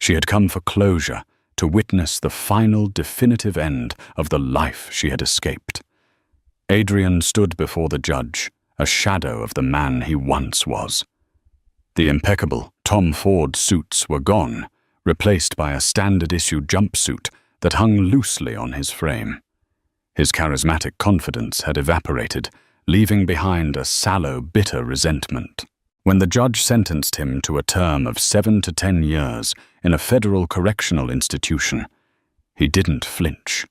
She had come for closure, to witness the final definitive end of the life she had escaped. Adrian stood before the judge, a shadow of the man he once was. The impeccable Tom Ford suits were gone, replaced by a standard-issue jumpsuit that hung loosely on his frame. His charismatic confidence had evaporated, leaving behind a sallow, bitter resentment. When the judge sentenced him to a term of 7 to 10 years in a federal correctional institution, he didn't flinch.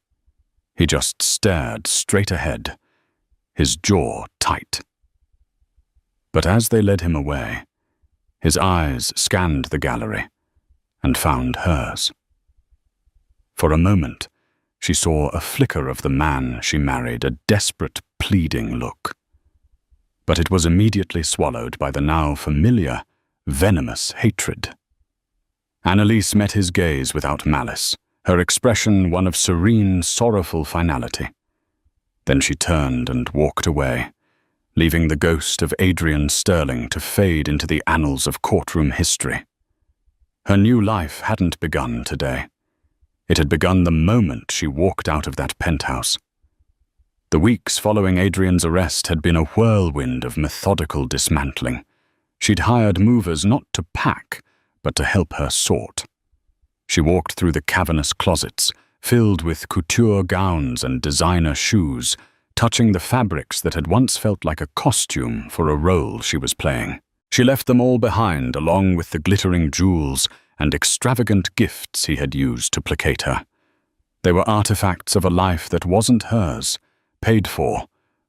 He just stared straight ahead, his jaw tight. But as they led him away, his eyes scanned the gallery and found hers. For a moment, she saw a flicker of the man she married, a desperate, pleading look. But it was immediately swallowed by the now familiar, venomous hatred. Annalise met his gaze without malice, her expression one of serene, sorrowful finality. Then she turned and walked away, leaving the ghost of Adrian Sterling to fade into the annals of courtroom history. Her new life hadn't begun today. It had begun the moment she walked out of that penthouse. The weeks following Adrian's arrest had been a whirlwind of methodical dismantling. She'd hired movers not to pack, but to help her sort. She walked through the cavernous closets, filled with couture gowns and designer shoes, touching the fabrics that had once felt like a costume for a role she was playing. She left them all behind, along with the glittering jewels and extravagant gifts he had used to placate her. They were artifacts of a life that wasn't hers, paid for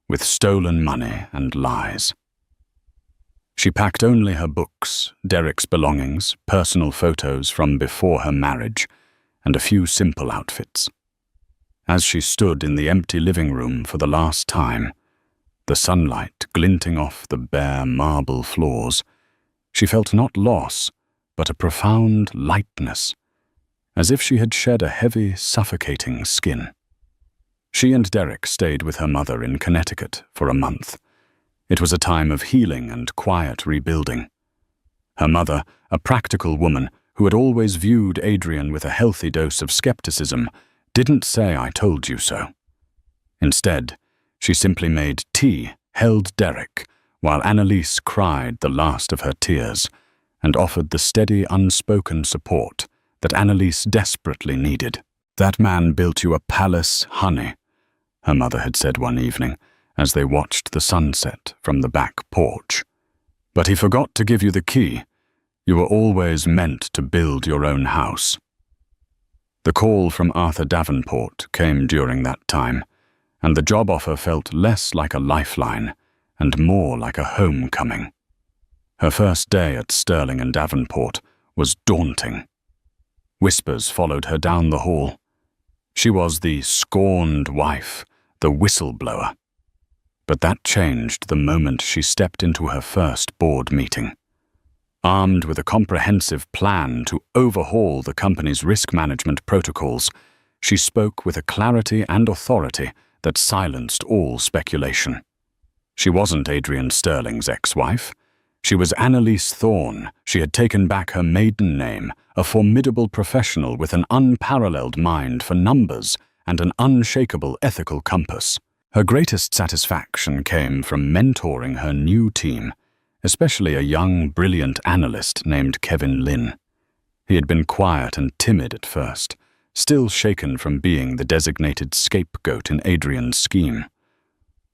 with stolen money and lies. She packed only her books, Derek's belongings, personal photos from before her marriage, and a few simple outfits. As she stood in the empty living room for the last time, the sunlight glinting off the bare marble floors, she felt not loss, but a profound lightness, as if she had shed a heavy, suffocating skin. She and Derek stayed with her mother in Connecticut for a month. It was a time of healing and quiet rebuilding. Her mother, a practical woman who had always viewed Adrian with a healthy dose of skepticism, didn't say "I told you so." Instead, she simply made tea, held Derek, while Annalise cried the last of her tears, and offered the steady, unspoken support that Annalise desperately needed. "That man built you a palace, honey," her mother had said one evening as they watched the sunset from the back porch. "But he forgot to give you the key. You were always meant to build your own house." The call from Arthur Davenport came during that time, and the job offer felt less like a lifeline and more like a homecoming. Her first day at Sterling and Davenport was daunting. Whispers followed her down the hall. She was the scorned wife, the whistleblower. But that changed the moment she stepped into her first board meeting. Armed with a comprehensive plan to overhaul the company's risk management protocols, she spoke with a clarity and authority that silenced all speculation. She wasn't Adrian Sterling's ex-wife. She was Annalise Thorne. She had taken back her maiden name, a formidable professional with an unparalleled mind for numbers and an unshakable ethical compass. Her greatest satisfaction came from mentoring her new team, especially a young, brilliant analyst named Kevin Lynn. He had been quiet and timid at first, still shaken from being the designated scapegoat in Adrian's scheme.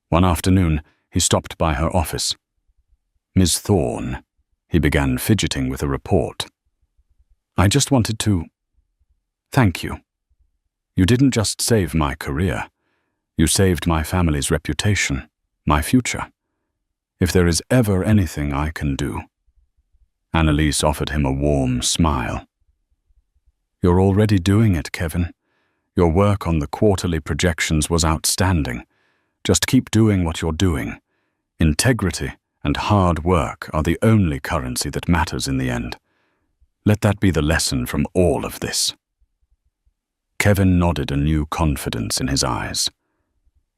One afternoon, he stopped by her office. "Ms. Thorne," he began, fidgeting with a report. "I just wanted to thank you. You didn't just save my career. You saved my family's reputation, my future. If there is ever anything I can do." Annalise offered him a warm smile. "You're already doing it, Kevin. Your work on the quarterly projections was outstanding. Just keep doing what you're doing. Integrity and hard work are the only currency that matters in the end. Let that be the lesson from all of this." Kevin nodded, a new confidence in his eyes.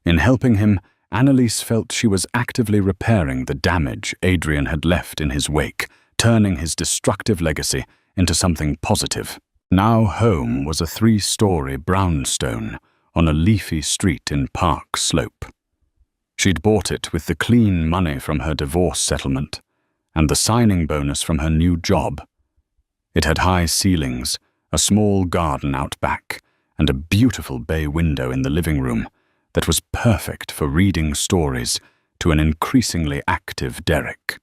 In helping him, Annalise felt she was actively repairing the damage Adrian had left in his wake, turning his destructive legacy into something positive. Now home was a 3-story brownstone on a leafy street in Park Slope. She'd bought it with the clean money from her divorce settlement and the signing bonus from her new job. It had high ceilings, a small garden out back, and a beautiful bay window in the living room that was perfect for reading stories to an increasingly active Derek.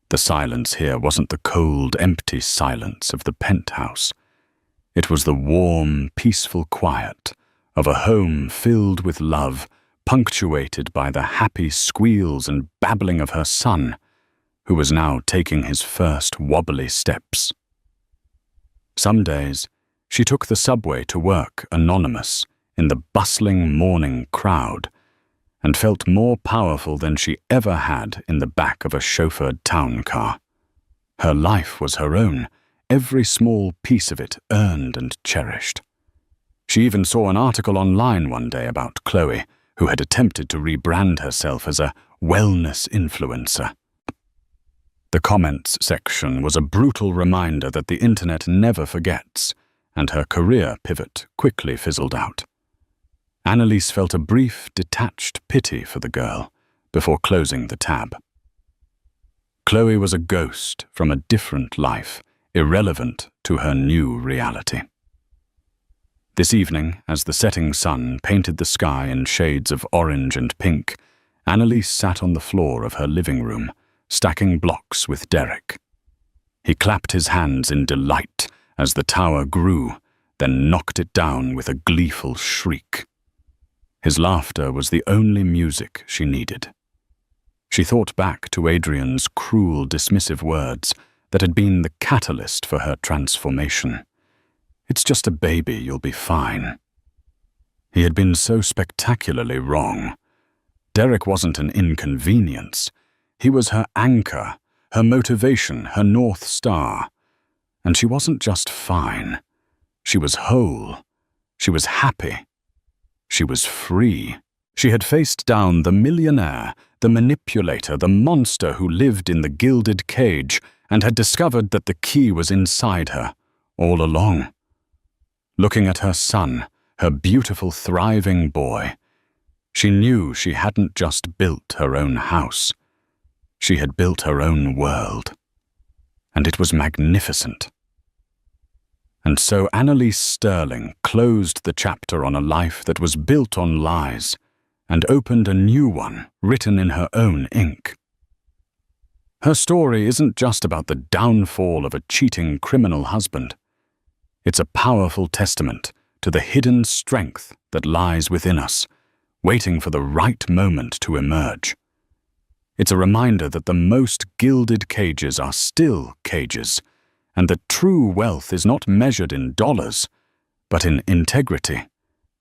The silence here wasn't the cold, empty silence of the penthouse. It was the warm, peaceful quiet of a home filled with love, punctuated by the happy squeals and babbling of her son, who was now taking his first wobbly steps. Some days, she took the subway to work anonymous in the bustling morning crowd, and felt more powerful than she ever had in the back of a chauffeured town car. Her life was her own, every small piece of it earned and cherished. She even saw an article online one day about Chloe, who had attempted to rebrand herself as a wellness influencer. The comments section was a brutal reminder that the internet never forgets, and her career pivot quickly fizzled out. Annalise felt a brief, detached pity for the girl before closing the tab. Chloe was a ghost from a different life, irrelevant to her new reality. This evening, as the setting sun painted the sky in shades of orange and pink, Annalise sat on the floor of her living room, stacking blocks with Derek. He clapped his hands in delight as the tower grew, then knocked it down with a gleeful shriek. His laughter was the only music she needed. She thought back to Adrian's cruel, dismissive words that had been the catalyst for her transformation. "It's just a baby, you'll be fine." He had been so spectacularly wrong. Derek wasn't an inconvenience. He was her anchor, her motivation, her North Star. And she wasn't just fine. She was whole. She was happy. She was free. She had faced down the millionaire, the manipulator, the monster who lived in the gilded cage, and had discovered that the key was inside her, all along. Looking at her son, her beautiful, thriving boy, she knew she hadn't just built her own house. She had built her own world. And it was magnificent. And so Annalise Sterling closed the chapter on a life that was built on lies and opened a new one written in her own ink. Her story isn't just about the downfall of a cheating criminal husband. It's a powerful testament to the hidden strength that lies within us, waiting for the right moment to emerge. It's a reminder that the most gilded cages are still cages, and that true wealth is not measured in dollars, but in integrity,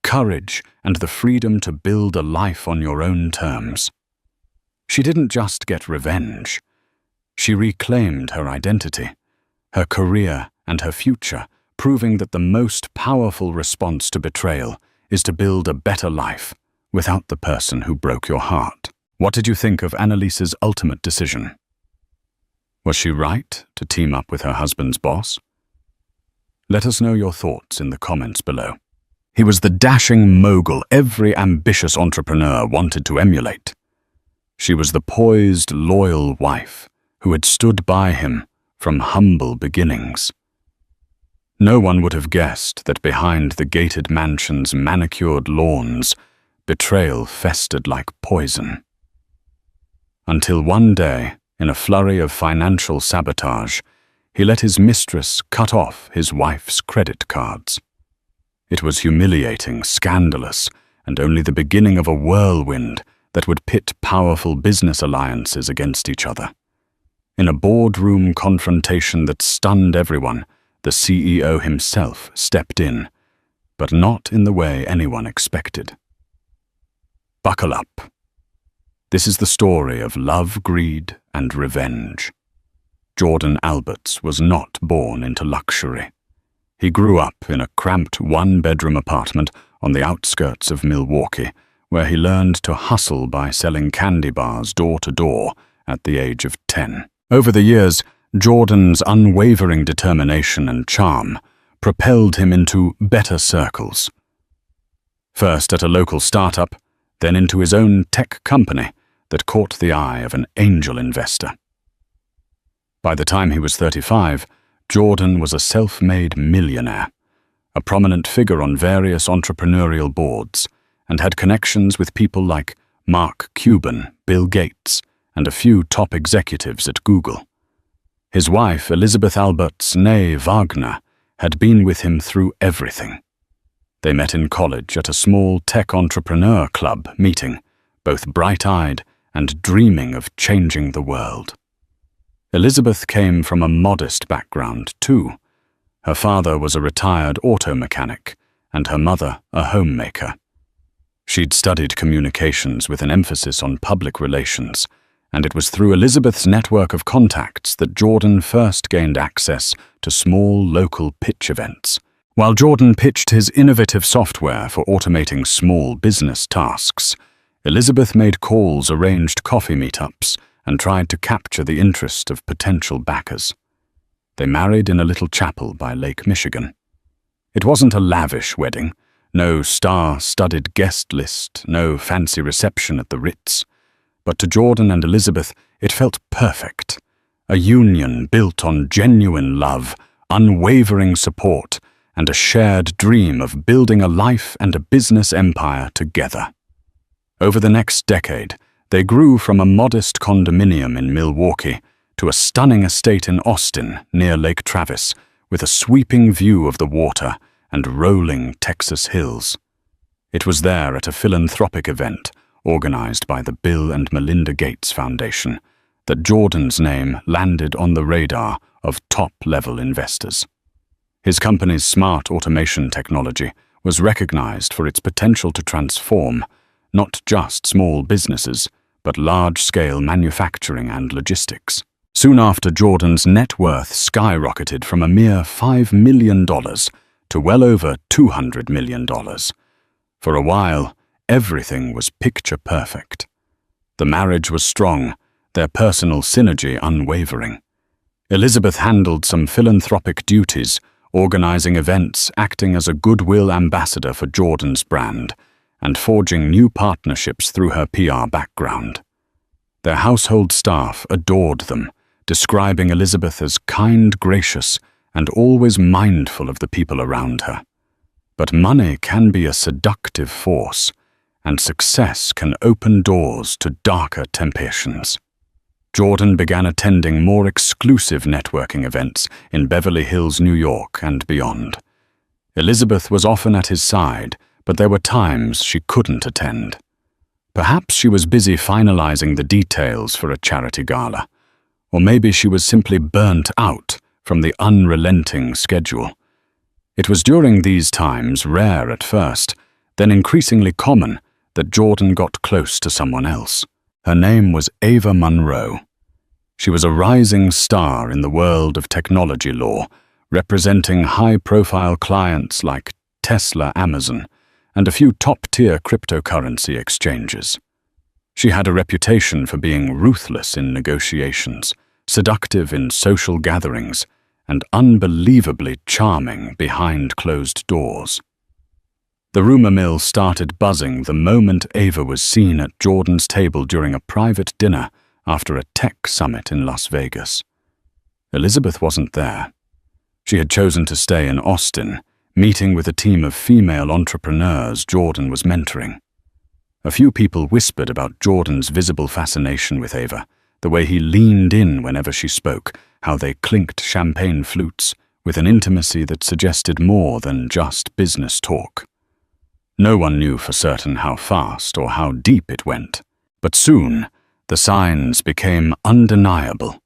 courage, and the freedom to build a life on your own terms. She didn't just get revenge. She reclaimed her identity, her career, and her future, proving that the most powerful response to betrayal is to build a better life without the person who broke your heart. What did you think of Annalise's ultimate decision? Was she right to team up with her husband's boss? Let us know your thoughts in the comments below. He was the dashing mogul every ambitious entrepreneur wanted to emulate. She was the poised, loyal wife who had stood by him from humble beginnings. No one would have guessed that behind the gated mansion's manicured lawns, betrayal festered like poison. Until one day, in a flurry of financial sabotage, he let his mistress cut off his wife's credit cards. It was humiliating, scandalous, and only the beginning of a whirlwind that would pit powerful business alliances against each other. In a boardroom confrontation that stunned everyone, the CEO himself stepped in, but not in the way anyone expected. Buckle up. This is the story of love, greed, and revenge. Jordan Alberts was not born into luxury. He grew up in a cramped one-bedroom apartment on the outskirts of Milwaukee, where he learned to hustle by selling candy bars door to door at the age of 10. Over the years, Jordan's unwavering determination and charm propelled him into better circles. First at a local startup, then into his own tech company that caught the eye of an angel investor. By the time he was 35, Jordan was a self-made millionaire, a prominent figure on various entrepreneurial boards, and had connections with people like Mark Cuban, Bill Gates, and a few top executives at Google. His wife, Elizabeth Alberts née Wagner, had been with him through everything. They met in college at a small tech entrepreneur club meeting, both bright-eyed and dreaming of changing the world. Elizabeth came from a modest background, too. Her father was a retired auto mechanic, and her mother a homemaker. She'd studied communications with an emphasis on public relations, and it was through Elizabeth's network of contacts that Jordan first gained access to small local pitch events. While Jordan pitched his innovative software for automating small business tasks, Elizabeth made calls, arranged coffee meetups, and tried to capture the interest of potential backers. They married in a little chapel by Lake Michigan. It wasn't a lavish wedding, no star-studded guest list, no fancy reception at the Ritz. But to Jordan and Elizabeth, it felt perfect. A union built on genuine love, unwavering support, and a shared dream of building a life and a business empire together. Over the next decade, they grew from a modest condominium in Milwaukee to a stunning estate in Austin near Lake Travis, with a sweeping view of the water and rolling Texas hills. It was there at a philanthropic event organized by the Bill and Melinda Gates Foundation that Jordan's name landed on the radar of top-level investors. His company's smart automation technology was recognized for its potential to transform not just small businesses, but large-scale manufacturing and logistics. Soon after, Jordan's net worth skyrocketed from a mere $5 million to well over $200 million. For a while, everything was picture perfect. The marriage was strong, their personal synergy unwavering. Elizabeth handled some philanthropic duties, organizing events, acting as a goodwill ambassador for Jordan's brand, and forging new partnerships through her PR background. Their household staff adored them, describing Elizabeth as kind, gracious, and always mindful of the people around her. But money can be a seductive force, and success can open doors to darker temptations. Jordan began attending more exclusive networking events in Beverly Hills, New York, and beyond. Elizabeth was often at his side, but there were times she couldn't attend. Perhaps she was busy finalizing the details for a charity gala, or maybe she was simply burnt out from the unrelenting schedule. It was during these times, rare at first, then increasingly common, that Jordan got close to someone else. Her name was Ava Monroe. She was a rising star in the world of technology law, representing high-profile clients like Tesla, Amazon, and a few top-tier cryptocurrency exchanges. She had a reputation for being ruthless in negotiations, seductive in social gatherings, and unbelievably charming behind closed doors. The rumor mill started buzzing the moment Ava was seen at Jordan's table during a private dinner after a tech summit in Las Vegas. Elizabeth wasn't there. She had chosen to stay in Austin, meeting with a team of female entrepreneurs Jordan was mentoring. A few people whispered about Jordan's visible fascination with Ava, the way he leaned in whenever she spoke, how they clinked champagne flutes with an intimacy that suggested more than just business talk. No one knew for certain how fast or how deep it went, but soon the signs became undeniable.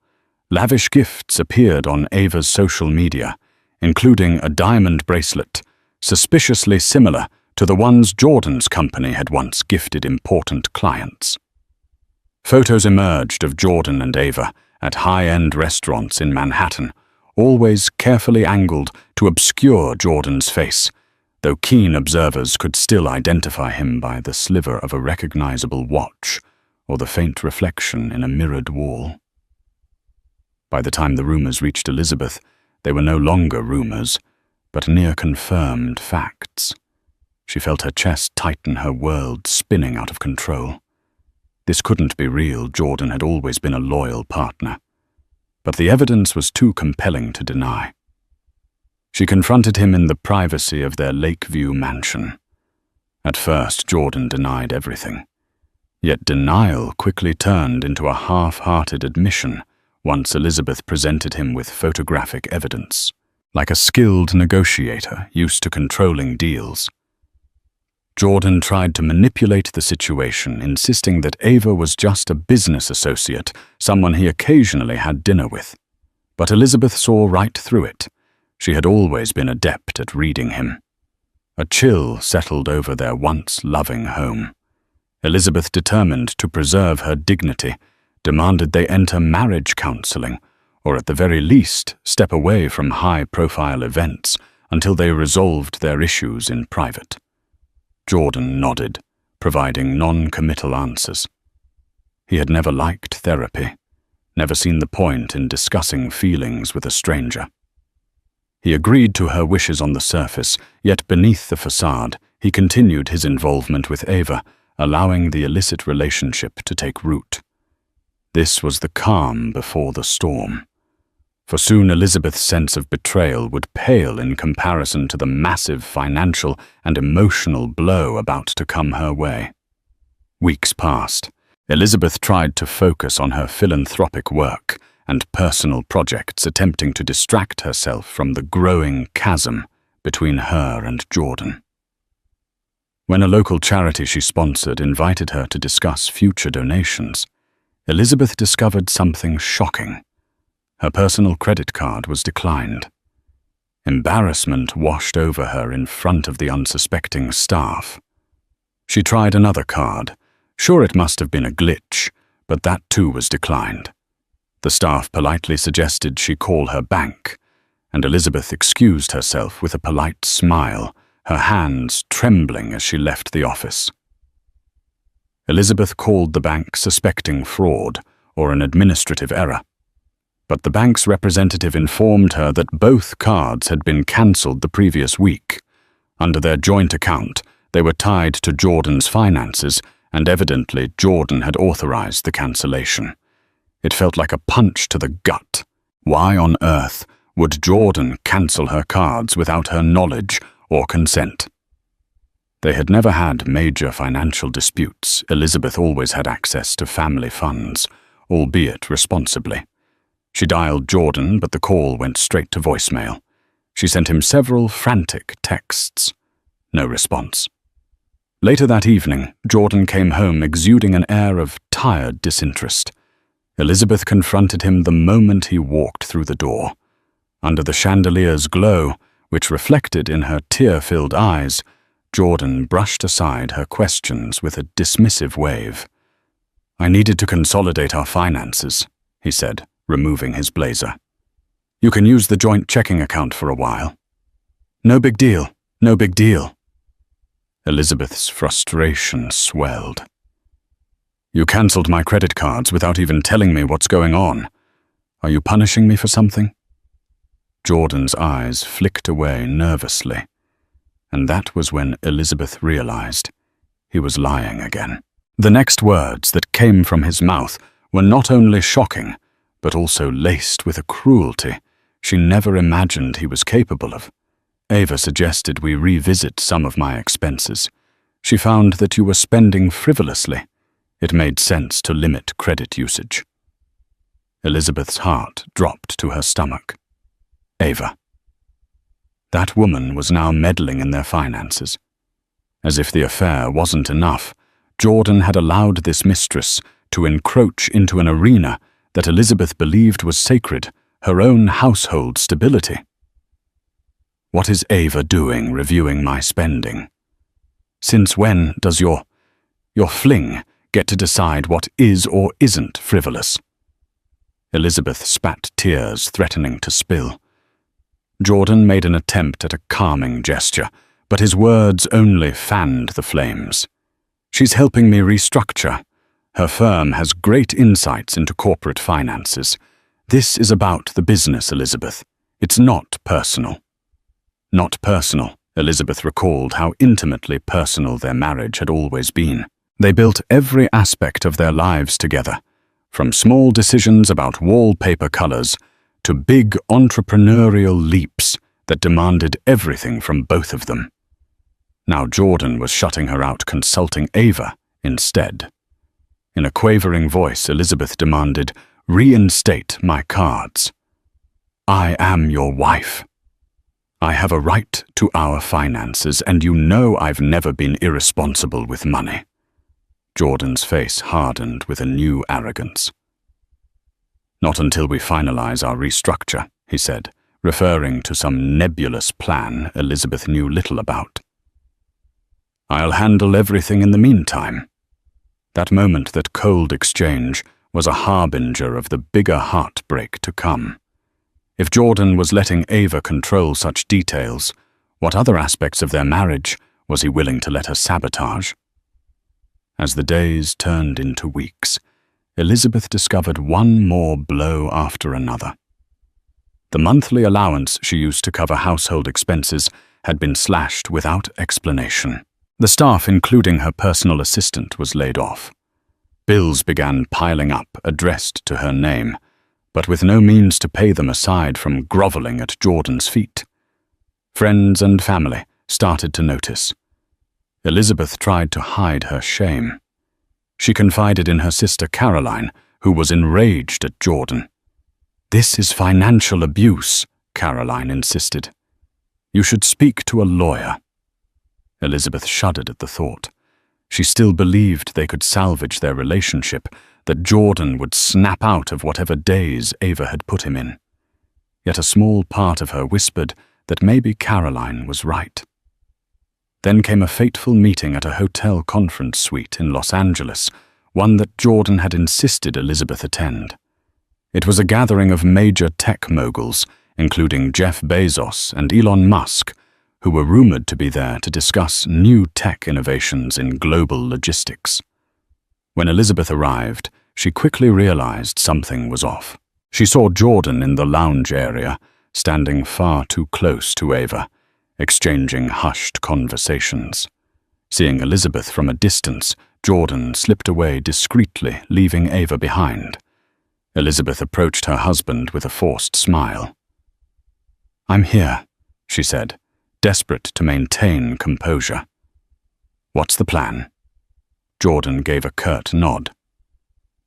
Lavish gifts appeared on Ava's social media, including a diamond bracelet, suspiciously similar to the ones Jordan's company had once gifted important clients. Photos emerged of Jordan and Ava at high-end restaurants in Manhattan, always carefully angled to obscure Jordan's face, though keen observers could still identify him by the sliver of a recognizable watch or the faint reflection in a mirrored wall. By the time the rumors reached Elizabeth, they were no longer rumors, but near-confirmed facts. She felt her chest tighten, her world spinning out of control. This couldn't be real. Jordan had always been a loyal partner. But the evidence was too compelling to deny. She confronted him in the privacy of their Lakeview mansion. At first, Jordan denied everything. Yet denial quickly turned into a half-hearted admission once Elizabeth presented him with photographic evidence. Like a skilled negotiator used to controlling deals, Jordan tried to manipulate the situation, insisting that Ava was just a business associate, someone he occasionally had dinner with. But Elizabeth saw right through it. She had always been adept at reading him. A chill settled over their once loving home. Elizabeth, determined to preserve her dignity, demanded they enter marriage counseling, or at the very least step away from high-profile events until they resolved their issues in private. Jordan nodded, providing non-committal answers. He had never liked therapy, never seen the point in discussing feelings with a stranger. He agreed to her wishes on the surface, yet beneath the facade, he continued his involvement with Ava, allowing the illicit relationship to take root. This was the calm before the storm. For soon Elizabeth's sense of betrayal would pale in comparison to the massive financial and emotional blow about to come her way. Weeks passed. Elizabeth tried to focus on her philanthropic work and personal projects, attempting to distract herself from the growing chasm between her and Jordan. When a local charity she sponsored invited her to discuss future donations, Elizabeth discovered something shocking. Her personal credit card was declined. Embarrassment washed over her in front of the unsuspecting staff. She tried another card. Sure, it must have been a glitch, but that too was declined. The staff politely suggested she call her bank, and Elizabeth excused herself with a polite smile, her hands trembling as she left the office. Elizabeth called the bank suspecting fraud or an administrative error, but the bank's representative informed her that both cards had been cancelled the previous week. Under their joint account, they were tied to Jordan's finances, and evidently Jordan had authorized the cancellation. It felt like a punch to the gut. Why on earth would Jordan cancel her cards without her knowledge or consent? They had never had major financial disputes. Elizabeth always had access to family funds, albeit responsibly. She dialed Jordan, but the call went straight to voicemail. She sent him several frantic texts. No response. Later that evening, Jordan came home exuding an air of tired disinterest. Elizabeth confronted him the moment he walked through the door. Under the chandelier's glow, which reflected in her tear-filled eyes, Jordan brushed aside her questions with a dismissive wave. "I needed to consolidate our finances," he said, removing his blazer. "You can use the joint checking account for a while." "No big deal, no big deal." Elizabeth's frustration swelled. "You cancelled my credit cards without even telling me what's going on. Are you punishing me for something?" Jordan's eyes flicked away nervously, and that was when Elizabeth realized he was lying again. The next words that came from his mouth were not only shocking, but also laced with a cruelty she never imagined he was capable of. "Ava suggested we revisit some of my expenses. She found that you were spending frivolously. It made sense to limit credit usage." Elizabeth's heart dropped to her stomach. Ava. That woman was now meddling in their finances. As if the affair wasn't enough, Jordan had allowed this mistress to encroach into an arena that Elizabeth believed was sacred, her own household stability. "What is Ava doing reviewing my spending? Since when does your fling get to decide what is or isn't frivolous?" Elizabeth spat tears, threatening to spill. Jordan made an attempt at a calming gesture, but his words only fanned the flames. "She's helping me restructure. Her firm has great insights into corporate finances. This is about the business, Elizabeth. It's not personal." Not personal. Elizabeth recalled how intimately personal their marriage had always been. They built every aspect of their lives together, from small decisions about wallpaper colors to big entrepreneurial leaps that demanded everything from both of them. Now Jordan was shutting her out, consulting Ava instead. In a quavering voice, Elizabeth demanded, "Reinstate my cards. I am your wife. I have a right to our finances, and you know I've never been irresponsible with money." Jordan's face hardened with a new arrogance. "Not until we finalize our restructure," he said, referring to some nebulous plan Elizabeth knew little about. "I'll handle everything in the meantime." That moment, that cold exchange, was a harbinger of the bigger heartbreak to come. If Jordan was letting Ava control such details, what other aspects of their marriage was he willing to let her sabotage? As the days turned into weeks, Elizabeth discovered one more blow after another. The monthly allowance she used to cover household expenses had been slashed without explanation. The staff, including her personal assistant, was laid off. Bills began piling up, addressed to her name, but with no means to pay them aside from groveling at Jordan's feet. Friends and family started to notice. Elizabeth tried to hide her shame. She confided in her sister Caroline, who was enraged at Jordan. "This is financial abuse," Caroline insisted. "You should speak to a lawyer." Elizabeth shuddered at the thought. She still believed they could salvage their relationship, that Jordan would snap out of whatever daze Ava had put him in. Yet a small part of her whispered that maybe Caroline was right. Then came a fateful meeting at a hotel conference suite in Los Angeles, one that Jordan had insisted Elizabeth attend. It was a gathering of major tech moguls, including Jeff Bezos and Elon Musk, who were rumored to be there to discuss new tech innovations in global logistics. When Elizabeth arrived, she quickly realized something was off. She saw Jordan in the lounge area, standing far too close to Ava, exchanging hushed conversations. Seeing Elizabeth from a distance, Jordan slipped away discreetly, leaving Ava behind. Elizabeth approached her husband with a forced smile. "I'm here," she said, desperate to maintain composure. "What's the plan?" Jordan gave a curt nod.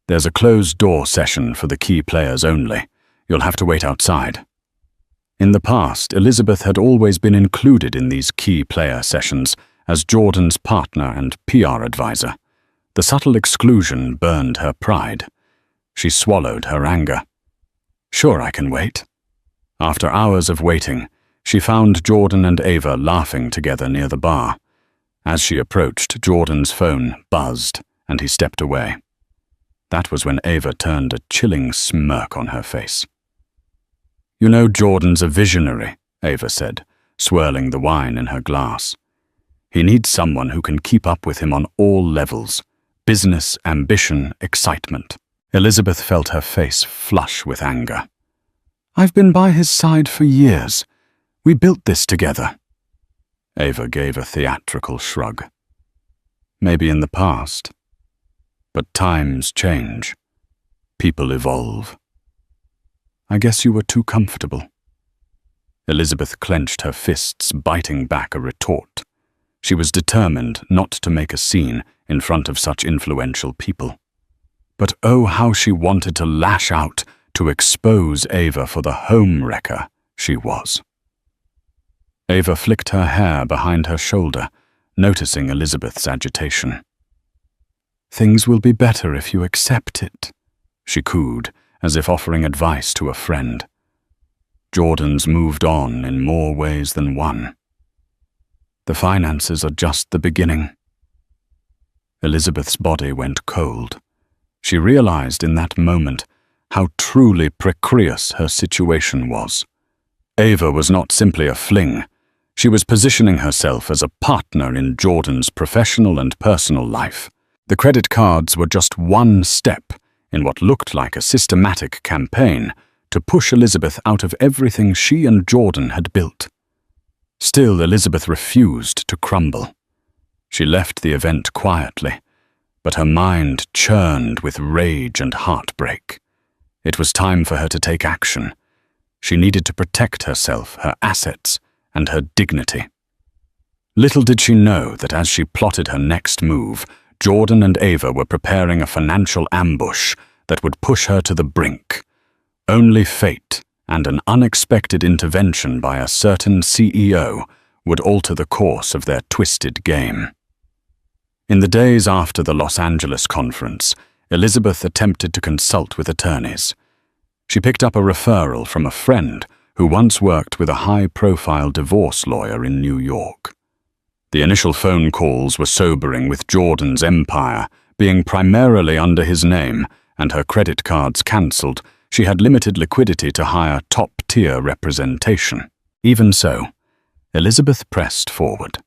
"There's a closed-door session for the key players only. You'll have to wait outside." In the past, Elizabeth had always been included in these key player sessions as Jordan's partner and PR advisor. The subtle exclusion burned her pride. She swallowed her anger. "Sure, I can wait." After hours of waiting, she found Jordan and Ava laughing together near the bar. As she approached, Jordan's phone buzzed, and he stepped away. That was when Ava turned a chilling smirk on her face. "You know Jordan's a visionary," Ava said, swirling the wine in her glass. "He needs someone who can keep up with him on all levels: business, ambition, excitement." Elizabeth felt her face flush with anger. "I've been by his side for years. We built this together." Ava gave a theatrical shrug. "Maybe in the past. But times change. People evolve. I guess you were too comfortable." Elizabeth clenched her fists, biting back a retort. She was determined not to make a scene in front of such influential people. But oh, how she wanted to lash out to expose Ava for the home-wrecker she was. Ava flicked her hair behind her shoulder, noticing Elizabeth's agitation. "Things will be better if you accept it," she cooed, as if offering advice to a friend. Jordan's moved on in more ways than one. The finances are just the beginning. Elizabeth's body went cold. She realized in that moment how truly precarious her situation was. Ava was not simply a fling. She was positioning herself as a partner in Jordan's professional and personal life. The credit cards were just one step in what looked like a systematic campaign to push Elizabeth out of everything she and Jordan had built. Still, Elizabeth refused to crumble. She left the event quietly, but her mind churned with rage and heartbreak. It was time for her to take action. She needed to protect herself, her assets, and her dignity. Little did she know that as she plotted her next move, Jordan and Ava were preparing a financial ambush that would push her to the brink. Only fate and an unexpected intervention by a certain CEO would alter the course of their twisted game. In the days after the Los Angeles conference, Elizabeth attempted to consult with attorneys. She picked up a referral from a friend who once worked with a high-profile divorce lawyer in New York. The initial phone calls were sobering, with Jordan's empire being primarily under his name and her credit cards cancelled. She had limited liquidity to hire top-tier representation. Even so, Elizabeth pressed forward.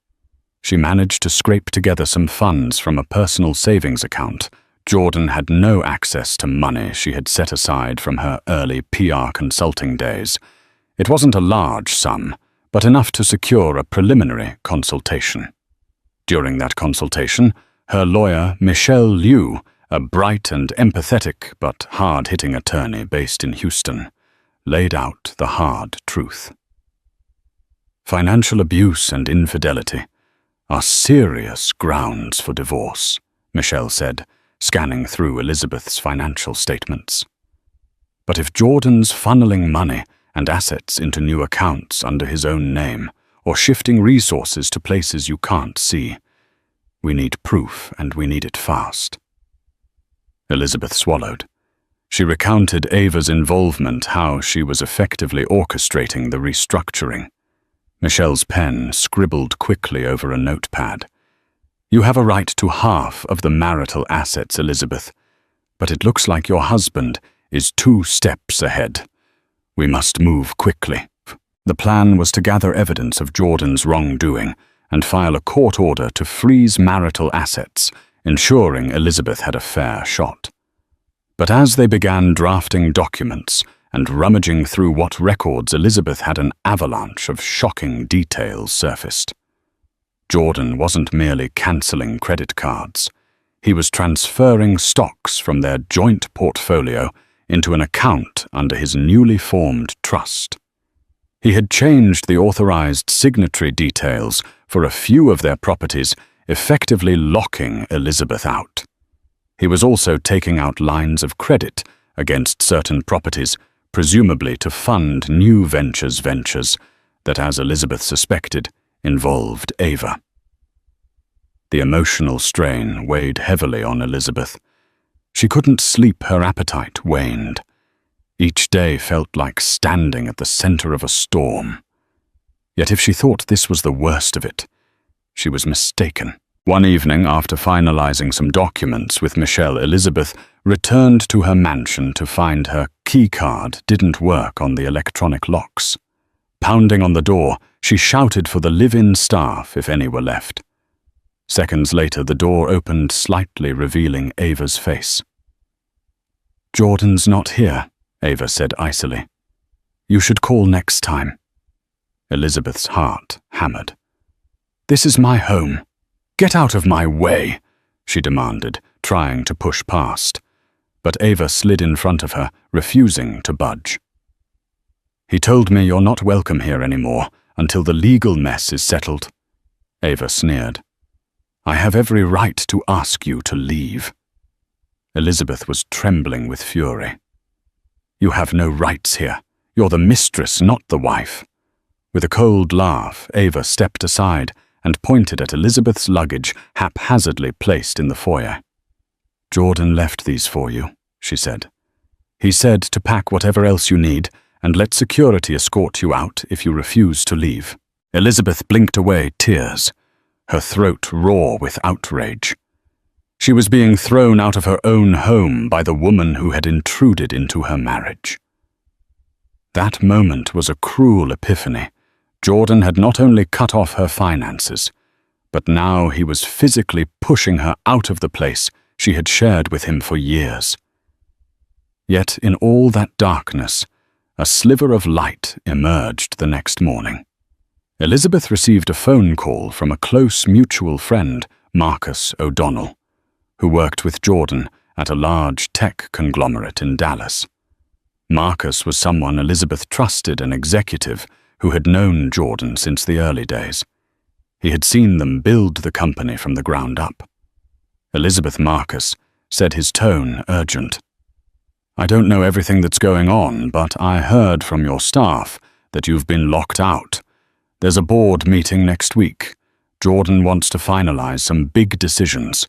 She managed to scrape together some funds from a personal savings account. Jordan had no access to money she had set aside from her early PR consulting days. It wasn't a large sum, but enough to secure a preliminary consultation. During that consultation, her lawyer, Michelle Liu, a bright and empathetic but hard-hitting attorney based in Houston, laid out the hard truth. Financial abuse and infidelity are serious grounds for divorce, Michelle said, scanning through Elizabeth's financial statements. But if Jordan's funneling money and assets into new accounts under his own name, or shifting resources to places you can't see, we need proof, and we need it fast. Elizabeth swallowed. She recounted Ava's involvement, how she was effectively orchestrating the restructuring. Michelle's pen scribbled quickly over a notepad. "You have a right to half of the marital assets, Elizabeth, but it looks like your husband is 2 steps ahead. We must move quickly." The plan was to gather evidence of Jordan's wrongdoing and file a court order to freeze marital assets, ensuring Elizabeth had a fair shot. But as they began drafting documents and rummaging through what records, Elizabeth had an avalanche of shocking details surfaced. Jordan wasn't merely cancelling credit cards. He was transferring stocks from their joint portfolio into an account under his newly formed trust. He had changed the authorized signatory details for a few of their properties, effectively locking Elizabeth out. He was also taking out lines of credit against certain properties, presumably to fund new ventures that, as Elizabeth suspected, involved Ava. The emotional strain weighed heavily on Elizabeth. She couldn't sleep, her appetite waned. Each day felt like standing at the center of a storm. Yet if she thought this was the worst of it, she was mistaken. One evening, after finalizing some documents with Michelle, Elizabeth returned to her mansion to find her keycard didn't work on the electronic locks. Pounding on the door, she shouted for the live-in staff if any were left. Seconds later, the door opened slightly, revealing Ava's face. "Jordan's not here," Ava said icily. "You should call next time." Elizabeth's heart hammered. "This is my home. Get out of my way," she demanded, trying to push past. But Ava slid in front of her, refusing to budge. "He told me you're not welcome here anymore until the legal mess is settled," Ava sneered. "I have every right to ask you to leave." Elizabeth was trembling with fury. "You have no rights here. You're the mistress, not the wife." With a cold laugh, Ava stepped aside and pointed at Elizabeth's luggage haphazardly placed in the foyer. "Jordan left these for you," she said. "He said to pack whatever else you need and let security escort you out if you refuse to leave." Elizabeth blinked away tears, her throat raw with outrage. She was being thrown out of her own home by the woman who had intruded into her marriage. That moment was a cruel epiphany. Jordan had not only cut off her finances, but now he was physically pushing her out of the place she had shared with him for years. Yet in all that darkness, a sliver of light emerged the next morning. Elizabeth received a phone call from a close mutual friend, Marcus O'Donnell, who worked with Jordan at a large tech conglomerate in Dallas. Marcus was someone Elizabeth trusted, an executive who had known Jordan since the early days. He had seen them build the company from the ground up. Elizabeth Marcus said, his tone urgent. "I don't know everything that's going on, but I heard from your staff that you've been locked out. There's a board meeting next week. Jordan wants to finalize some big decisions.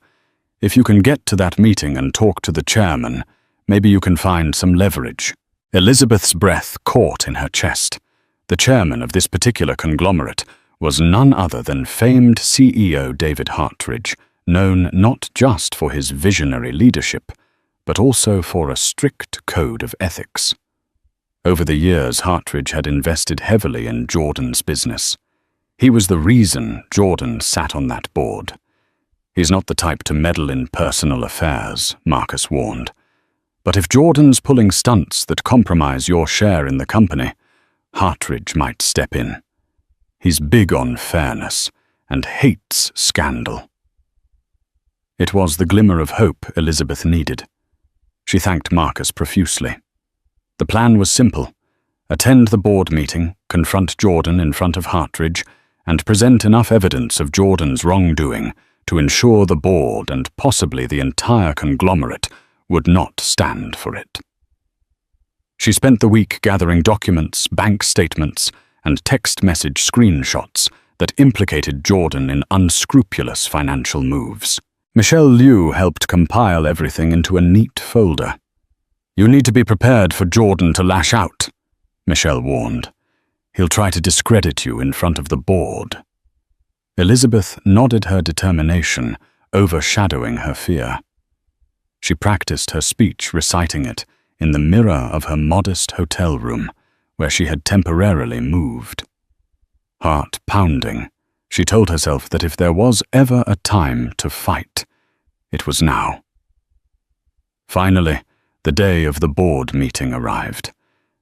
If you can get to that meeting and talk to the chairman, maybe you can find some leverage." Elizabeth's breath caught in her chest. The chairman of this particular conglomerate was none other than famed CEO David Hartridge, known not just for his visionary leadership, but also for a strict code of ethics. Over the years, Hartridge had invested heavily in Jordan's business. He was the reason Jordan sat on that board. "He's not the type to meddle in personal affairs," Marcus warned. "But if Jordan's pulling stunts that compromise your share in the company, Hartridge might step in. He's big on fairness and hates scandal." It was the glimmer of hope Elizabeth needed. She thanked Marcus profusely. The plan was simple: attend the board meeting, confront Jordan in front of Hartridge, and present enough evidence of Jordan's wrongdoing to ensure the board and possibly the entire conglomerate would not stand for it. She spent the week gathering documents, bank statements, and text message screenshots that implicated Jordan in unscrupulous financial moves. Michelle Liu helped compile everything into a neat folder. "You need to be prepared for Jordan to lash out," Michelle warned. "He'll try to discredit you in front of the board." Elizabeth nodded her determination, overshadowing her fear. She practiced her speech, reciting it in the mirror of her modest hotel room, where she had temporarily moved. Heart pounding, she told herself that if there was ever a time to fight, it was now. Finally, the day of the board meeting arrived.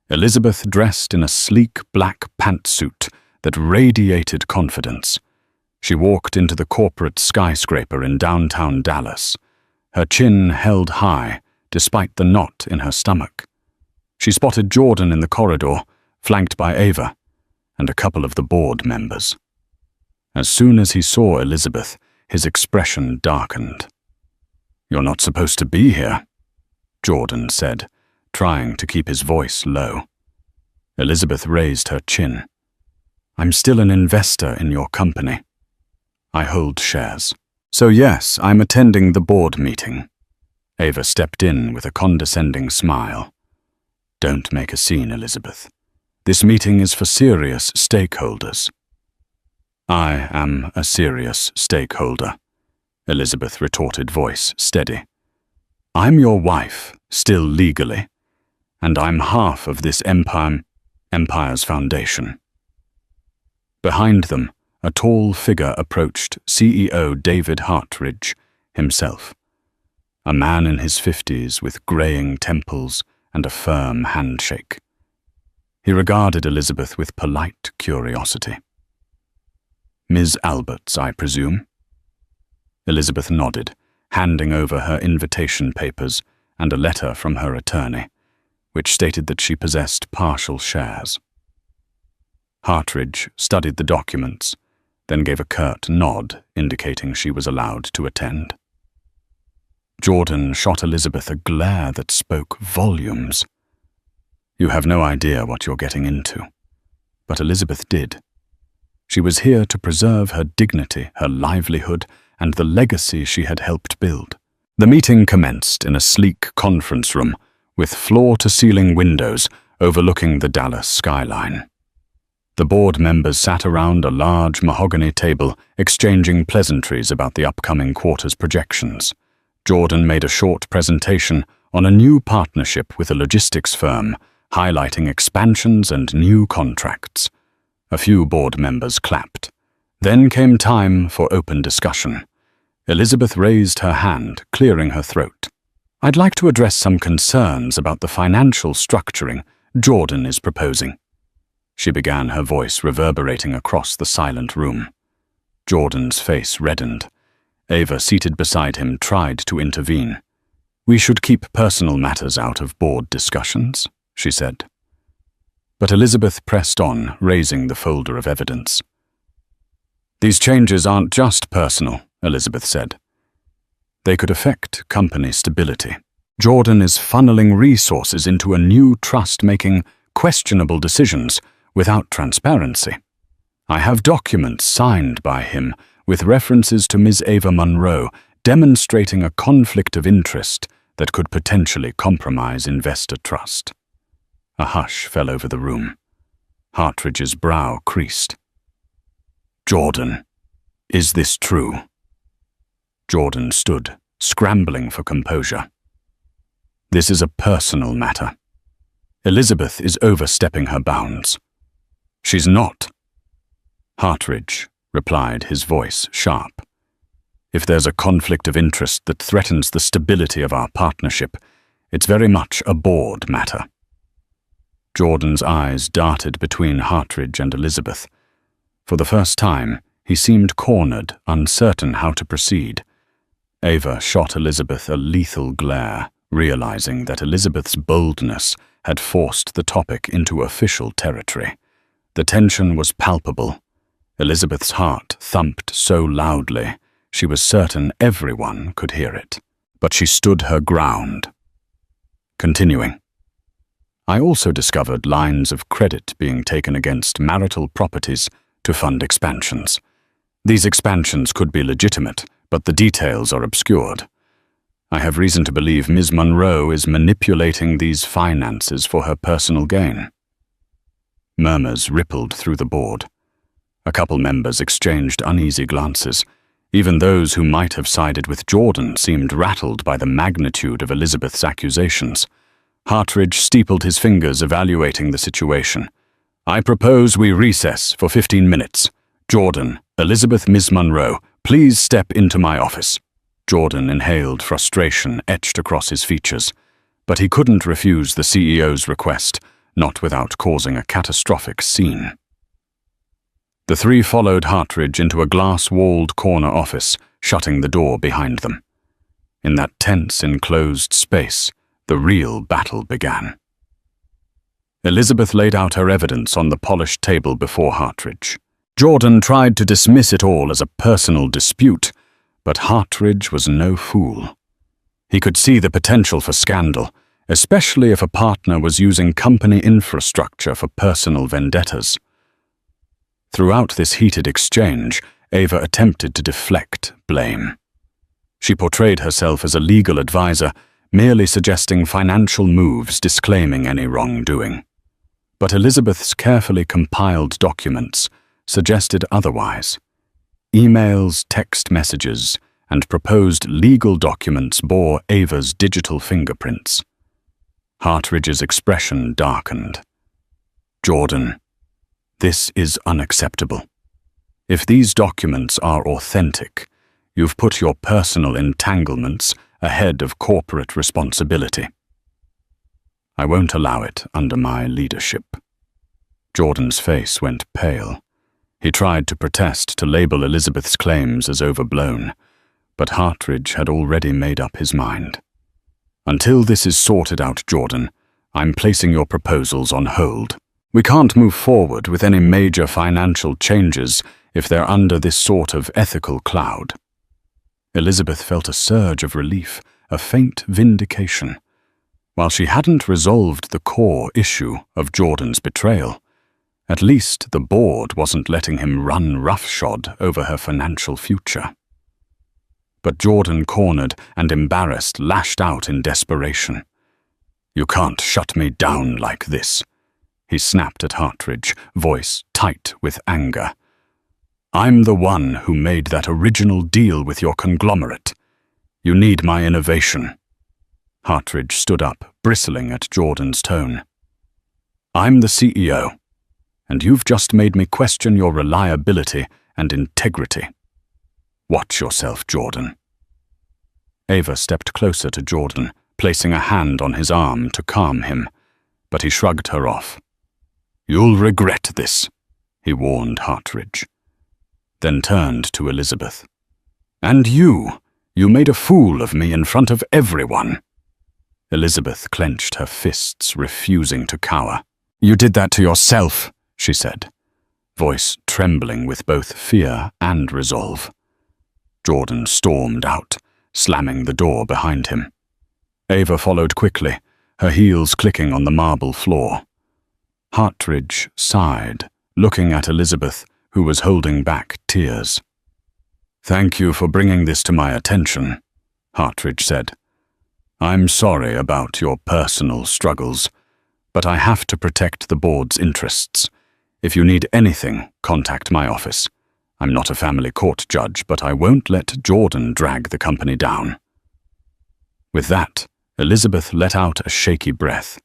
Elizabeth, dressed in a sleek black pantsuit that radiated confidence. She walked into the corporate skyscraper in downtown Dallas, her chin held high despite the knot in her stomach. She spotted Jordan in the corridor, flanked by Ava and a couple of the board members. As soon as he saw Elizabeth, his expression darkened. "You're not supposed to be here," Jordan said, trying to keep his voice low. Elizabeth raised her chin. "I'm still an investor in your company. I hold shares. So yes, I'm attending the board meeting." Ava stepped in with a condescending smile. "Don't make a scene, Elizabeth. This meeting is for serious stakeholders." "I am a serious stakeholder," Elizabeth retorted, voice steady. "I'm your wife, still legally, and I'm half of this empire's foundation." Behind them, a tall figure approached CEO David Hartridge himself, a man in his 50s with graying temples and a firm handshake. He regarded Elizabeth with polite curiosity. "Ms. Alberts, I presume?" Elizabeth nodded, handing over her invitation papers and a letter from her attorney, which stated that she possessed partial shares. Hartridge studied the documents, then gave a curt nod indicating she was allowed to attend. Jordan shot Elizabeth a glare that spoke volumes. You have no idea what you're getting into. But Elizabeth did. She was here to preserve her dignity, her livelihood, and the legacy she had helped build. The meeting commenced in a sleek conference room with floor-to-ceiling windows overlooking the Dallas skyline. The board members sat around a large mahogany table, exchanging pleasantries about the upcoming quarter's projections. Jordan made a short presentation on a new partnership with a logistics firm, highlighting expansions and new contracts. A few board members clapped. Then came time for open discussion. Elizabeth raised her hand, clearing her throat. "I'd like to address some concerns about the financial structuring Jordan is proposing." She began, her voice reverberating across the silent room. Jordan's face reddened. Ava, seated beside him, tried to intervene. "We should keep personal matters out of board discussions," she said. But Elizabeth pressed on, raising the folder of evidence. "These changes aren't just personal," Elizabeth said. "They could affect company stability. Jordan is funneling resources into a new trust, making questionable decisions without transparency. I have documents signed by him with references to Ms. Ava Monroe, demonstrating a conflict of interest that could potentially compromise investor trust." A hush fell over the room. Hartridge's brow creased. "Jordan, is this true?" Jordan stood, scrambling for composure. "This is a personal matter. Elizabeth is overstepping her bounds." "She's not," Hartridge replied, his voice sharp. "If there's a conflict of interest that threatens the stability of our partnership, it's very much a board matter." Jordan's eyes darted between Hartridge and Elizabeth. For the first time, he seemed cornered, uncertain how to proceed. Ava shot Elizabeth a lethal glare, realizing that Elizabeth's boldness had forced the topic into official territory. The tension was palpable. Elizabeth's heart thumped so loudly, she was certain everyone could hear it. But she stood her ground. Continuing. "I also discovered lines of credit being taken against marital properties to fund expansions. These expansions could be legitimate, but the details are obscured. I have reason to believe Ms. Monroe is manipulating these finances for her personal gain." Murmurs rippled through the board. A couple members exchanged uneasy glances. Even those who might have sided with Jordan seemed rattled by the magnitude of Elizabeth's accusations. Hartridge steepled his fingers, evaluating the situation. "I propose we recess for 15 minutes. Jordan, Elizabeth Miss Monroe, please step into my office." Jordan inhaled frustration etched across his features, but he couldn't refuse the CEO's request, not without causing a catastrophic scene. The three followed Hartridge into a glass-walled corner office, shutting the door behind them. In that tense, enclosed space, the real battle began. Elizabeth laid out her evidence on the polished table before Hartridge. Jordan tried to dismiss it all as a personal dispute, but Hartridge was no fool. He could see the potential for scandal, especially if a partner was using company infrastructure for personal vendettas. Throughout this heated exchange, Ava attempted to deflect blame. She portrayed herself as a legal advisor, merely suggesting financial moves, disclaiming any wrongdoing. But Elizabeth's carefully compiled documents suggested otherwise. Emails, text messages, and proposed legal documents bore Ava's digital fingerprints. Hartridge's expression darkened. "Jordan, this is unacceptable. If these documents are authentic, you've put your personal entanglements ahead of corporate responsibility. I won't allow it under my leadership." Jordan's face went pale. He tried to protest, to label Elizabeth's claims as overblown, but Hartridge had already made up his mind. "Until this is sorted out, Jordan, I'm placing your proposals on hold. We can't move forward with any major financial changes if they're under this sort of ethical cloud." Elizabeth felt a surge of relief, a faint vindication. While she hadn't resolved the core issue of Jordan's betrayal, at least the board wasn't letting him run roughshod over her financial future. But Jordan, cornered and embarrassed, lashed out in desperation. "You can't shut me down like this," he snapped at Hartridge, voice tight with anger. "I'm the one who made that original deal with your conglomerate. You need my innovation." Hartridge stood up, bristling at Jordan's tone. "I'm the CEO, and you've just made me question your reliability and integrity. Watch yourself, Jordan." Ava stepped closer to Jordan, placing a hand on his arm to calm him, but he shrugged her off. "You'll regret this," he warned Hartridge, then turned to Elizabeth. "And you made a fool of me in front of everyone." Elizabeth clenched her fists, refusing to cower. "You did that to yourself," she said, voice trembling with both fear and resolve. Jordan stormed out, slamming the door behind him. Ava followed quickly, her heels clicking on the marble floor. Hartridge sighed, looking at Elizabeth, who was holding back tears. "Thank you for bringing this to my attention," Hartridge said. "I'm sorry about your personal struggles, but I have to protect the board's interests. If you need anything, contact my office. I'm not a family court judge, but I won't let Jordan drag the company down." With that, Elizabeth let out a shaky breath.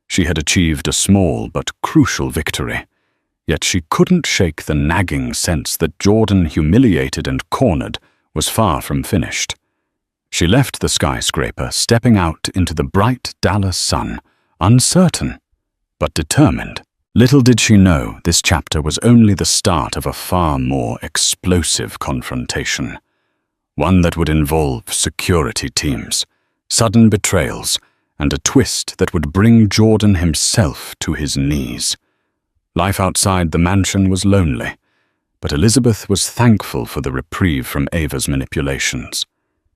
She had achieved a small but crucial victory, yet she couldn't shake the nagging sense that Jordan, humiliated and cornered, was far from finished. She left the skyscraper, stepping out into the bright Dallas sun, uncertain, but determined. Little did she know this chapter was only the start of a far more explosive confrontation, one that would involve security teams, sudden betrayals, and a twist that would bring Jordan himself to his knees. Life outside the mansion was lonely, but Elizabeth was thankful for the reprieve from Ava's manipulations.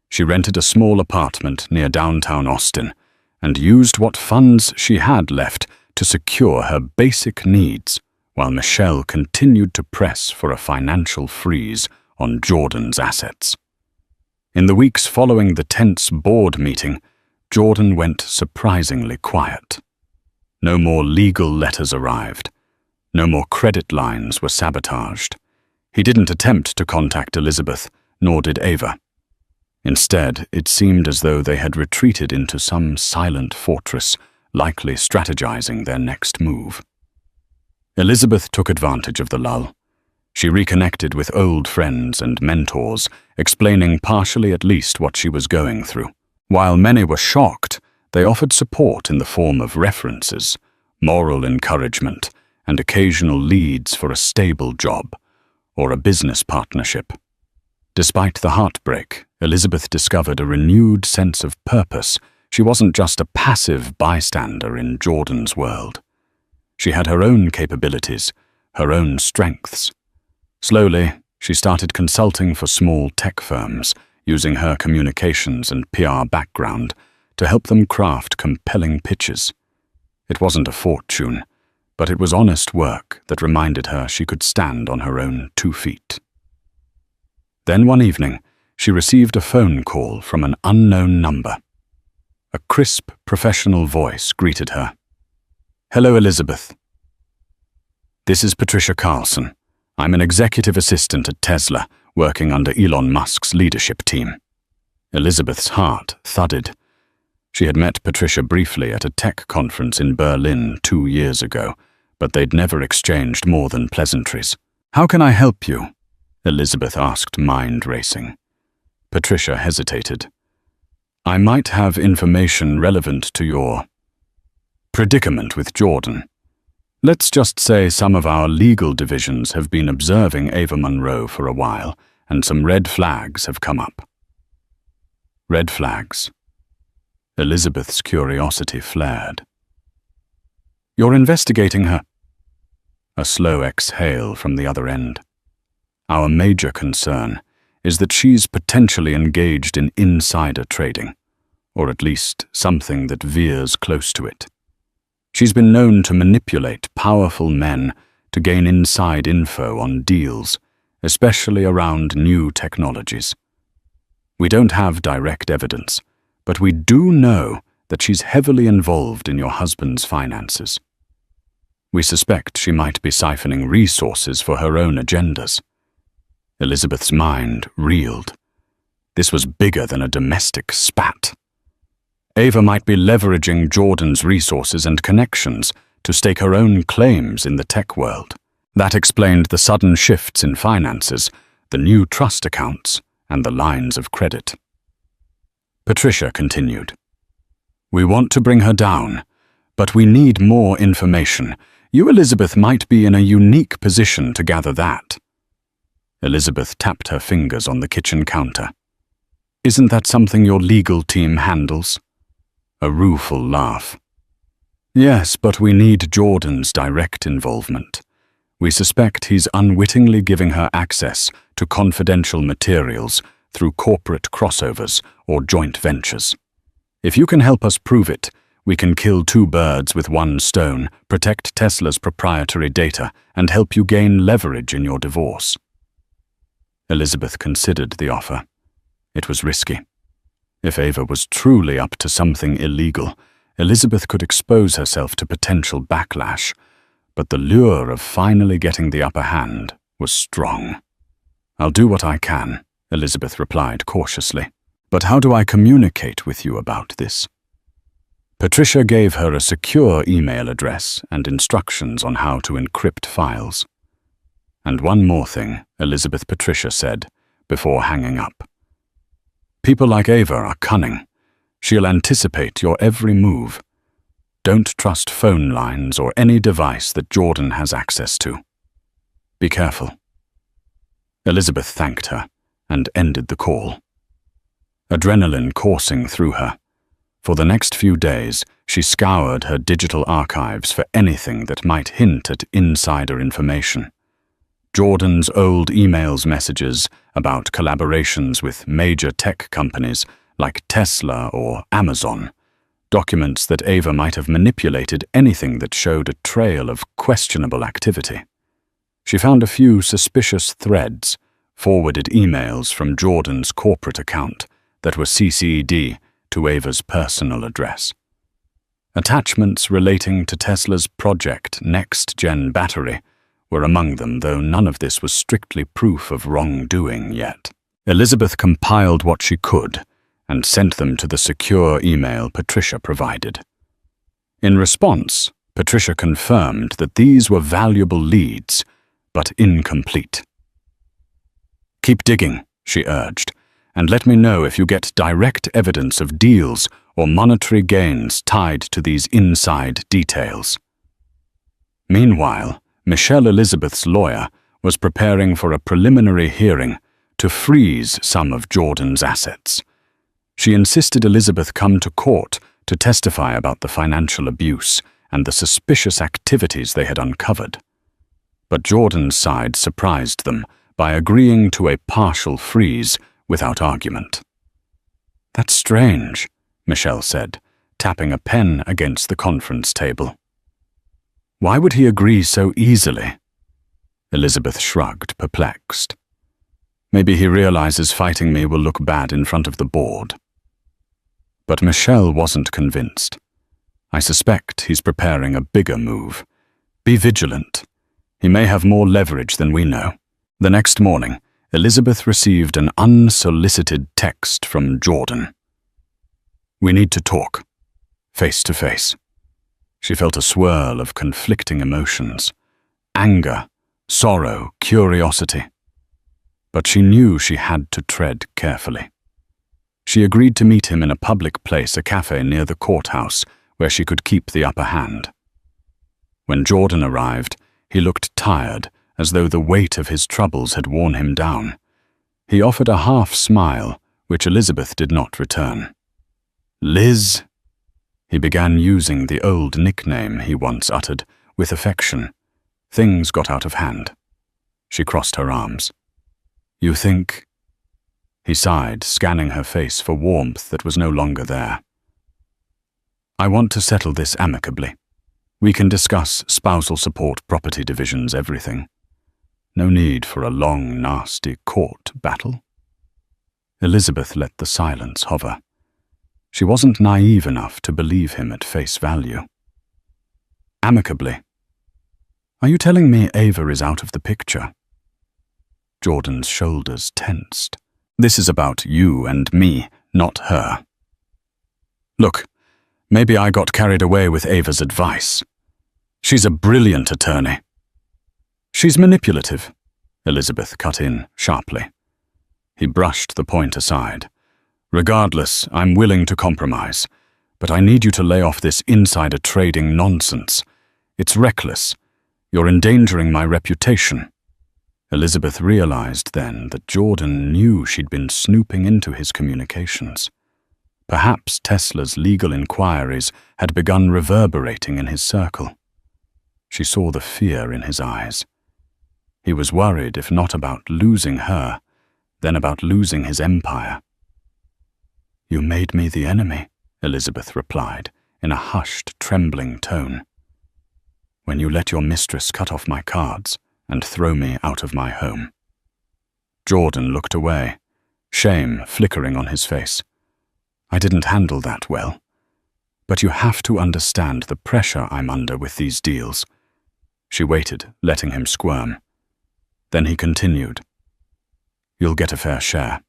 She rented a small apartment near downtown Austin and used what funds she had left to secure her basic needs, while Michelle continued to press for a financial freeze on Jordan's assets. In the weeks following the tense board meeting, Jordan went surprisingly quiet. No more legal letters arrived. No more credit lines were sabotaged. He didn't attempt to contact Elizabeth, nor did Ava. Instead, it seemed as though they had retreated into some silent fortress, likely strategizing their next move. Elizabeth took advantage of the lull. She reconnected with old friends and mentors, explaining partially at least what she was going through. While many were shocked, they offered support in the form of references, moral encouragement, and occasional leads for a stable job or a business partnership. Despite the heartbreak, Elizabeth discovered a renewed sense of purpose. She wasn't just a passive bystander in Jordan's world. She had her own capabilities, her own strengths. Slowly, she started consulting for small tech firms, using her communications and PR background to help them craft compelling pitches. It wasn't a fortune, but it was honest work that reminded her she could stand on her own 2 feet. Then one evening, she received a phone call from an unknown number. A crisp, professional voice greeted her. "Hello, Elizabeth. This is Patricia Carlson. I'm an executive assistant at Tesla, working under Elon Musk's leadership team." Elizabeth's heart thudded. She had met Patricia briefly at a tech conference in Berlin 2 years ago, but they'd never exchanged more than pleasantries. "How can I help you?" Elizabeth asked, mind racing. Patricia hesitated. "I might have information relevant to your predicament with Jordan. Let's just say some of our legal divisions have been observing Ava Monroe for a while, and some red flags have come up." Red flags. Elizabeth's curiosity flared. "You're investigating her?" A slow exhale from the other end. "Our major concern is that she's potentially engaged in insider trading, or at least something that veers close to it. She's been known to manipulate powerful men to gain inside info on deals, especially around new technologies. We don't have direct evidence, but we do know that she's heavily involved in your husband's finances. We suspect she might be siphoning resources for her own agendas." Elizabeth's mind reeled. This was bigger than a domestic spat. Ava might be leveraging Jordan's resources and connections to stake her own claims in the tech world. That explained the sudden shifts in finances, the new trust accounts, and the lines of credit. Patricia continued. "We want to bring her down, but we need more information. You, Elizabeth, might be in a unique position to gather that." Elizabeth tapped her fingers on the kitchen counter. "Isn't that something your legal team handles?" A rueful laugh. "Yes, but we need Jordan's direct involvement. We suspect he's unwittingly giving her access to confidential materials through corporate crossovers or joint ventures. If you can help us prove it, we can kill 2 birds with 1 stone, protect Tesla's proprietary data, and help you gain leverage in your divorce." Elizabeth considered the offer. It was risky. If Ava was truly up to something illegal, Elizabeth could expose herself to potential backlash, but the lure of finally getting the upper hand was strong. "I'll do what I can," Elizabeth replied cautiously. "But how do I communicate with you about this?" Patricia gave her a secure email address and instructions on how to encrypt files. "And one more thing," Elizabeth Patricia said, before hanging up. "People like Ava are cunning. She'll anticipate your every move. Don't trust phone lines or any device that Jordan has access to. Be careful." Elizabeth thanked her and ended the call. Adrenaline coursing through her. For the next few days, she scoured her digital archives for anything that might hint at insider information. Jordan's old messages about collaborations with major tech companies like Tesla or Amazon, documents that Ava might have manipulated anything that showed a trail of questionable activity. She found a few suspicious threads, forwarded emails from Jordan's corporate account that were CC'd to Ava's personal address. Attachments relating to Tesla's Project Next Gen battery were among them, though none of this was strictly proof of wrongdoing yet. Elizabeth compiled what she could and sent them to the secure email Patricia provided. In response, Patricia confirmed that these were valuable leads, but incomplete. "Keep digging," she urged, "and let me know if you get direct evidence of deals or monetary gains tied to these inside details." Meanwhile, Michelle Elizabeth's lawyer was preparing for a preliminary hearing to freeze some of Jordan's assets. She insisted Elizabeth come to court to testify about the financial abuse and the suspicious activities they had uncovered. But Jordan's side surprised them by agreeing to a partial freeze without argument. "That's strange," Michelle said, tapping a pen against the conference table. "Why would he agree so easily?" Elizabeth shrugged, perplexed. "Maybe he realizes fighting me will look bad in front of the board." But Michelle wasn't convinced. "I suspect he's preparing a bigger move. Be vigilant. He may have more leverage than we know." The next morning, Elizabeth received an unsolicited text from Jordan. "We need to talk, face to face." She felt a swirl of conflicting emotions: anger, sorrow, curiosity. But she knew she had to tread carefully. She agreed to meet him in a public place, a cafe near the courthouse, where she could keep the upper hand. When Jordan arrived, he looked tired, as though the weight of his troubles had worn him down. He offered a half-smile, which Elizabeth did not return. "Liz," he began using the old nickname he once uttered, with affection. Things got out of hand. She crossed her arms. "You think—" He sighed, scanning her face for warmth that was no longer there. "I want to settle this amicably. We can discuss spousal support, property divisions, everything. No need for a long, nasty court battle." Elizabeth let the silence hover. She wasn't naive enough to believe him at face value. "Amicably? Are you telling me Ava is out of the picture?" Jordan's shoulders tensed. "This is about you and me, not her. Look, maybe I got carried away with Ava's advice. She's a brilliant attorney." "She's manipulative," Elizabeth cut in sharply. He brushed the point aside. "Regardless, I'm willing to compromise, but I need you to lay off this insider trading nonsense. It's reckless. You're endangering my reputation." Elizabeth realized then that Jordan knew she'd been snooping into his communications. Perhaps Tesla's legal inquiries had begun reverberating in his circle. She saw the fear in his eyes. He was worried, if not about losing her, then about losing his empire. "You made me the enemy," Elizabeth replied, in a hushed, trembling tone. "When you let your mistress cut off my cards and throw me out of my home." Jordan looked away, shame flickering on his face. "I didn't handle that well. But you have to understand the pressure I'm under with these deals." She waited, letting him squirm. Then he continued. "You'll get a fair share.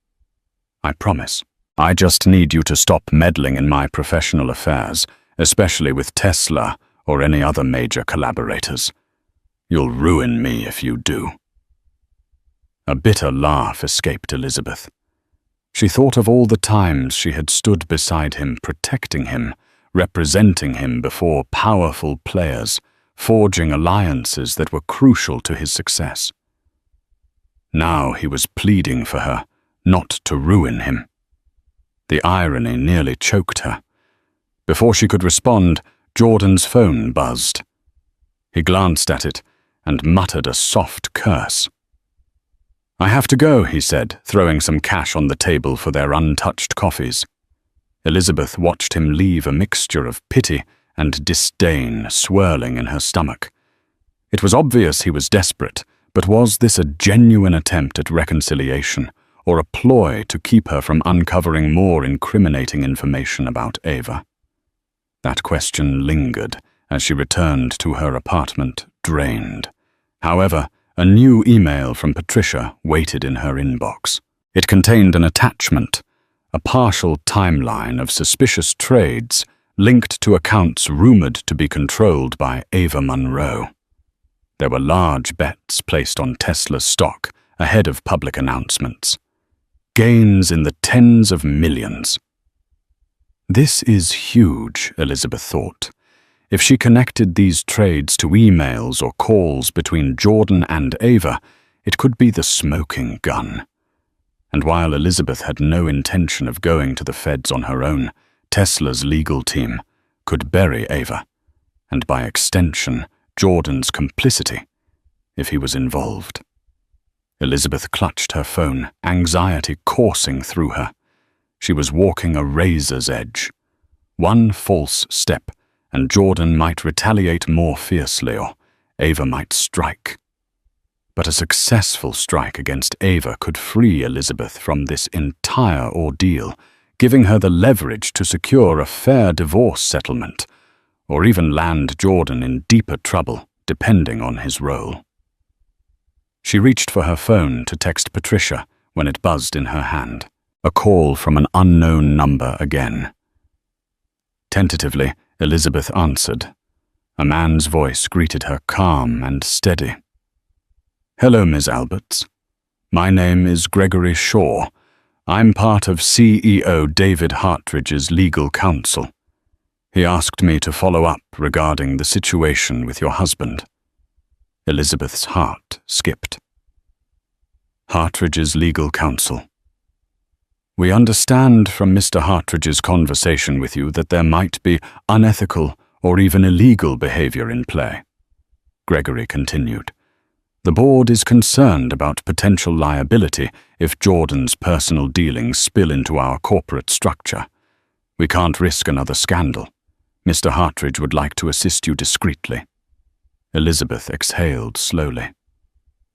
I promise. I just need you to stop meddling in my professional affairs, especially with Tesla or any other major collaborators. You'll ruin me if you do." A bitter laugh escaped Elizabeth. She thought of all the times she had stood beside him, protecting him, representing him before powerful players, forging alliances that were crucial to his success. Now he was pleading for her, not to ruin him. The irony nearly choked her. Before she could respond, Jordan's phone buzzed. He glanced at it and muttered a soft curse. "I have to go," he said, throwing some cash on the table for their untouched coffees. Elizabeth watched him leave a mixture of pity and disdain swirling in her stomach. It was obvious he was desperate, but was this a genuine attempt at reconciliation, or a ploy to keep her from uncovering more incriminating information about Ava? That question lingered as she returned to her apartment, drained. However, a new email from Patricia waited in her inbox. It contained an attachment, a partial timeline of suspicious trades linked to accounts rumored to be controlled by Ava Monroe. There were large bets placed on Tesla's stock ahead of public announcements. Gains in the tens of millions. This is huge, Elizabeth thought. If she connected these trades to emails or calls between Jordan and Ava, it could be the smoking gun. And while Elizabeth had no intention of going to the feds on her own, Tesla's legal team could bury Ava, and by extension, Jordan's complicity, if he was involved. Elizabeth clutched her phone, anxiety coursing through her. She was walking a razor's edge. One false step, and Jordan might retaliate more fiercely, or Ava might strike. But a successful strike against Ava could free Elizabeth from this entire ordeal, giving her the leverage to secure a fair divorce settlement, or even land Jordan in deeper trouble, depending on his role. She reached for her phone to text Patricia when it buzzed in her hand. A call from an unknown number again. Tentatively, Elizabeth answered. A man's voice greeted her calm and steady. "Hello, Ms. Alberts. My name is Gregory Shaw. I'm part of CEO David Hartridge's legal counsel. He asked me to follow up regarding the situation with your husband." Elizabeth's heart skipped. Hartridge's legal counsel. "We understand from Mr. Hartridge's conversation with you that there might be unethical or even illegal behavior in play," Gregory continued. "The board is concerned about potential liability if Jordan's personal dealings spill into our corporate structure. We can't risk another scandal. Mr. Hartridge would like to assist you discreetly." Elizabeth exhaled slowly.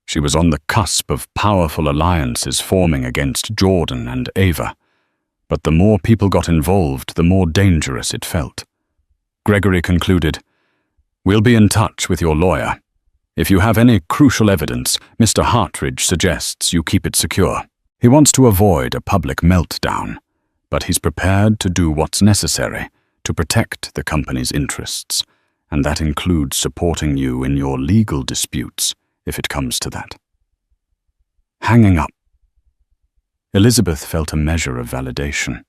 She was on the cusp of powerful alliances forming against Jordan and Ava, but the more people got involved, the more dangerous it felt. Gregory concluded, "We'll be in touch with your lawyer. If you have any crucial evidence, Mr. Hartridge suggests you keep it secure. He wants to avoid a public meltdown, but he's prepared to do what's necessary to protect the company's interests, and that includes supporting you in your legal disputes, if it comes to that." Hanging up. Elizabeth felt a measure of validation.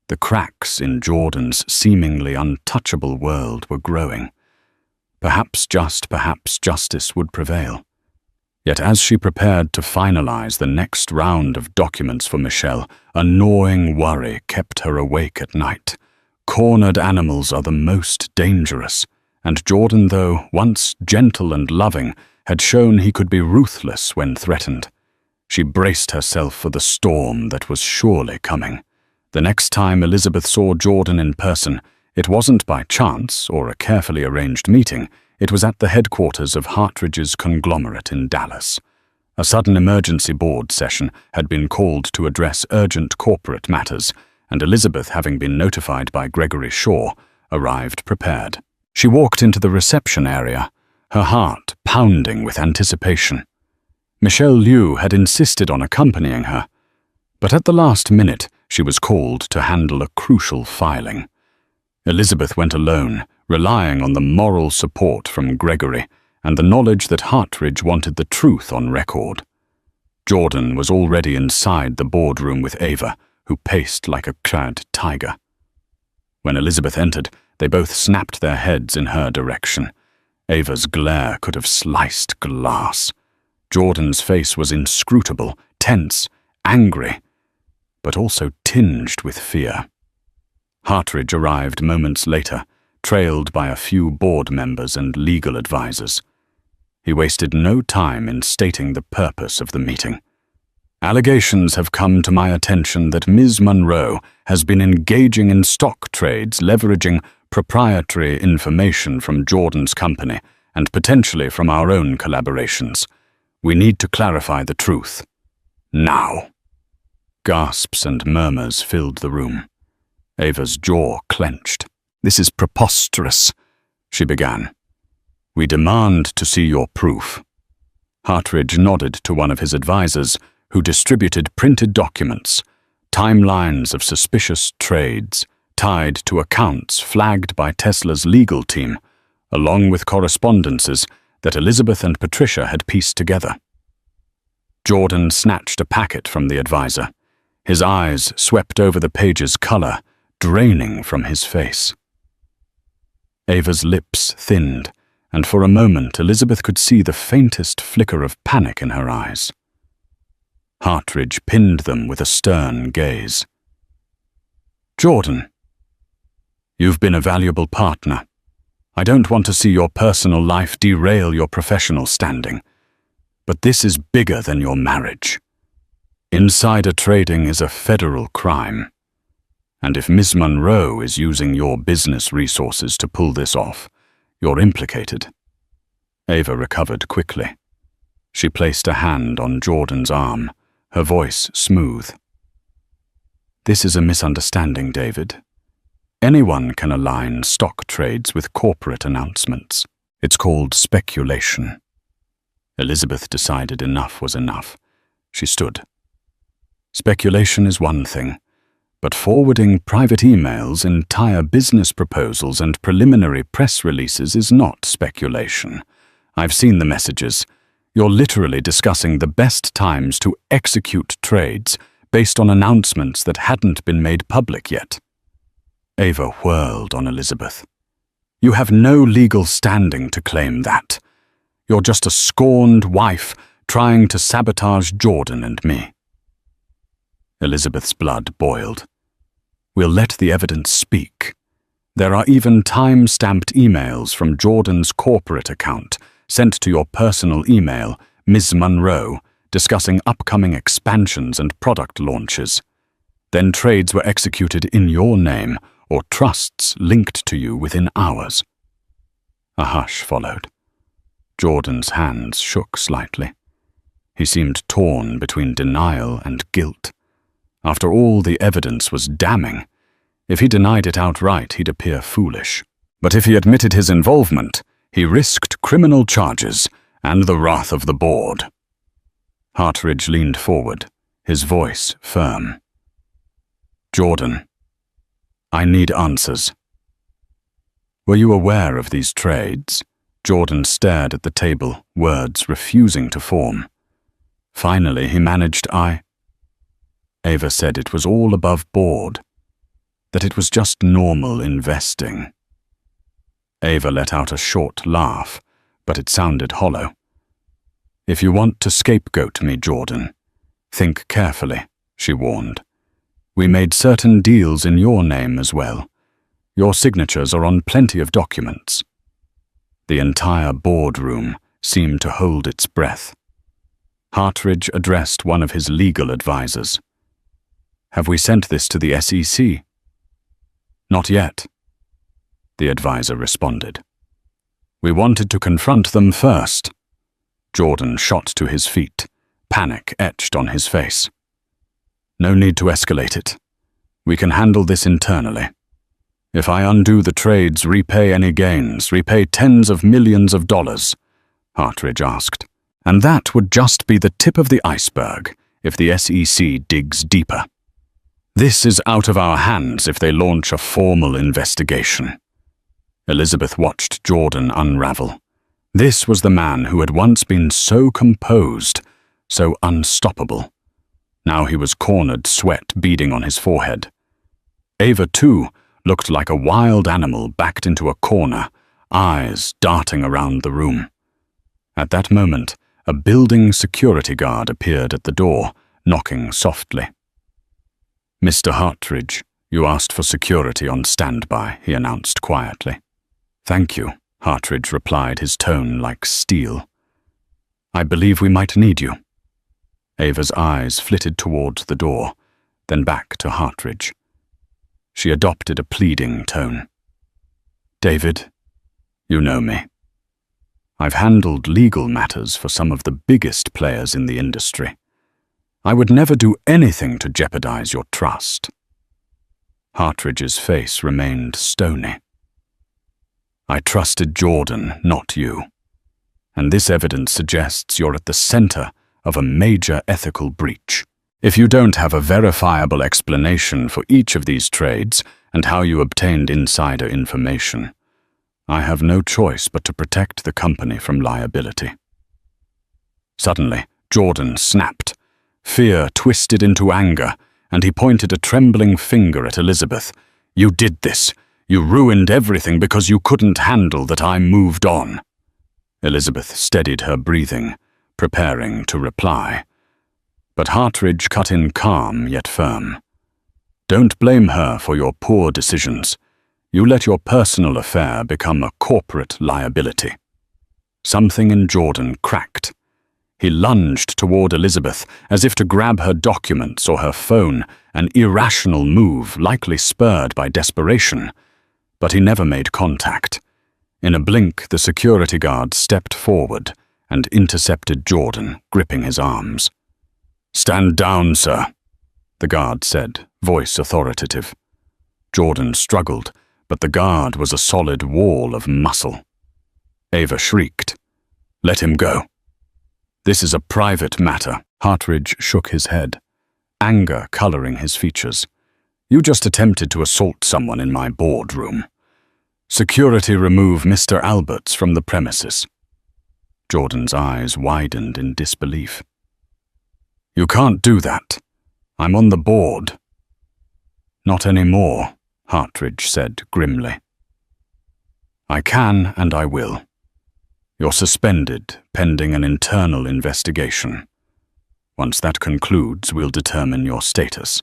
The cracks in Jordan's seemingly untouchable world were growing. Perhaps justice would prevail. Yet as she prepared to finalize the next round of documents for Michelle, a gnawing worry kept her awake at night. Cornered animals are the most dangerous, and Jordan, though once gentle and loving, had shown he could be ruthless when threatened. She braced herself for the storm that was surely coming. The next time Elizabeth saw Jordan in person, it wasn't by chance or a carefully arranged meeting. It was at the headquarters of Hartridge's conglomerate in Dallas. A sudden emergency board session had been called to address urgent corporate matters, and Elizabeth, having been notified by Gregory Shaw, arrived prepared. She walked into the reception area, her heart pounding with anticipation. Michelle Liu had insisted on accompanying her, but at the last minute she was called to handle a crucial filing. Elizabeth went alone, relying on the moral support from Gregory and the knowledge that Hartridge wanted the truth on record. Jordan was already inside the boardroom with Ava, who paced like a clad tiger. When Elizabeth entered, they both snapped their heads in her direction. Ava's glare could have sliced glass. Jordan's face was inscrutable, tense, angry, but also tinged with fear. Hartridge arrived moments later, trailed by a few board members and legal advisors. He wasted no time in stating the purpose of the meeting. "Allegations have come to my attention that Ms. Monroe has been engaging in stock trades leveraging proprietary information from Jordan's company and potentially from our own collaborations. We need to clarify the truth. Now." Gasps and murmurs filled the room. Ava's jaw clenched. "This is preposterous," she began. "We demand to see your proof." Hartridge nodded to one of his advisors, who distributed printed documents, timelines of suspicious trades, tied to accounts flagged by Tesla's legal team, along with correspondences that Elizabeth and Patricia had pieced together. Jordan snatched a packet from the advisor. His eyes swept over the page's color, draining from his face. Ava's lips thinned, and for a moment Elizabeth could see the faintest flicker of panic in her eyes. Hartridge pinned them with a stern gaze. "Jordan, you've been a valuable partner. I don't want to see your personal life derail your professional standing, but this is bigger than your marriage. Insider trading is a federal crime, and if Ms. Monroe is using your business resources to pull this off, you're implicated." Ava recovered quickly. She placed a hand on Jordan's arm, her voice smooth. "This is a misunderstanding, David. Anyone can align stock trades with corporate announcements. It's called speculation." Elizabeth decided enough was enough. She stood. "Speculation is one thing, but forwarding private emails, entire business proposals, and preliminary press releases is not speculation. I've seen the messages. You're literally discussing the best times to execute trades based on announcements that hadn't been made public yet." Ava whirled on Elizabeth. "You have no legal standing to claim that. You're just a scorned wife trying to sabotage Jordan and me." Elizabeth's blood boiled. "We'll let the evidence speak. There are even time-stamped emails from Jordan's corporate account sent to your personal email, Ms. Monroe, discussing upcoming expansions and product launches. Then trades were executed in your name or trusts linked to you within hours." A hush followed. Jordan's hands shook slightly. He seemed torn between denial and guilt. After all, the evidence was damning. If he denied it outright, he'd appear foolish. But if he admitted his involvement, he risked criminal charges and the wrath of the board. Hartridge leaned forward, his voice firm. "Jordan, I need answers." "Were you aware of these trades?" Jordan stared at the table, words refusing to form. Finally, he managed, Ava said it was all above board, that it was just normal investing. Ava let out a short laugh, but it sounded hollow. "If you want to scapegoat me, Jordan, think carefully," she warned. "We made certain deals in your name as well. Your signatures are on plenty of documents." The entire boardroom seemed to hold its breath. Hartridge addressed one of his legal advisors. "Have we sent this to the SEC?" "Not yet," the advisor responded. "We wanted to confront them first." Jordan shot to his feet, panic etched on his face. "No need to escalate it. We can handle this internally. If I undo the trades, repay any gains, repay tens of millions of dollars," Hartridge asked. "And that would just be the tip of the iceberg if the SEC digs deeper. This is out of our hands if they launch a formal investigation." Elizabeth watched Jordan unravel. This was the man who had once been so composed, so unstoppable. Now he was cornered, sweat beading on his forehead. Ava, too, looked like a wild animal backed into a corner, eyes darting around the room. At that moment, a building security guard appeared at the door, knocking softly. "Mr. Hartridge, you asked for security on standby," he announced quietly. "Thank you," Hartridge replied, his tone like steel. "I believe we might need you." Ava's eyes flitted towards the door, then back to Hartridge. She adopted a pleading tone. "David, you know me. I've handled legal matters for some of the biggest players in the industry. I would never do anything to jeopardize your trust." Hartridge's face remained stony. "I trusted Jordan, not you. And this evidence suggests you're at the center of a major ethical breach. If you don't have a verifiable explanation for each of these trades and how you obtained insider information. I have no choice but to protect the company from liability." Suddenly, Jordan snapped. Fear twisted into anger, and he pointed a trembling finger at Elizabeth. "You did this. You ruined everything because you couldn't handle that I moved on." Elizabeth steadied her breathing, preparing to reply. But Hartridge cut in calm yet firm. "Don't blame her for your poor decisions. You let your personal affair become a corporate liability." Something in Jordan cracked. He lunged toward Elizabeth, as if to grab her documents or her phone, an irrational move likely spurred by desperation. But he never made contact. In a blink, the security guard stepped forward and intercepted Jordan, gripping his arms. "Stand down, sir," the guard said, voice authoritative. Jordan struggled, but the guard was a solid wall of muscle. Ava shrieked. "Let him go." "This is a private matter." Hartridge shook his head, anger coloring his features. "You just attempted to assault someone in my boardroom. Security remove Mr. Alberts from the premises." Jordan's eyes widened in disbelief. "You can't do that. I'm on the board." "Not anymore," Hartridge said grimly. "I can and I will. You're suspended pending an internal investigation. Once that concludes, we'll determine your status.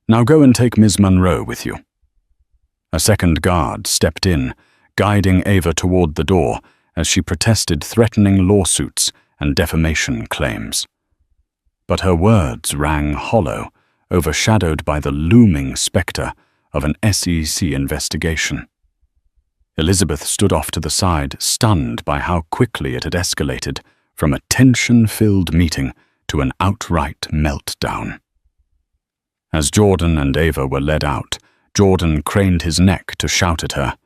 Now go and take Ms. Monroe with you." A second guard stepped in, guiding Ava toward the door as she protested threatening lawsuits and defamation claims. But her words rang hollow, overshadowed by the looming specter of an SEC investigation. Elizabeth stood off to the side, stunned by how quickly it had escalated from a tension-filled meeting to an outright meltdown. As Jordan and Ava were led out, Jordan craned his neck to shout at her,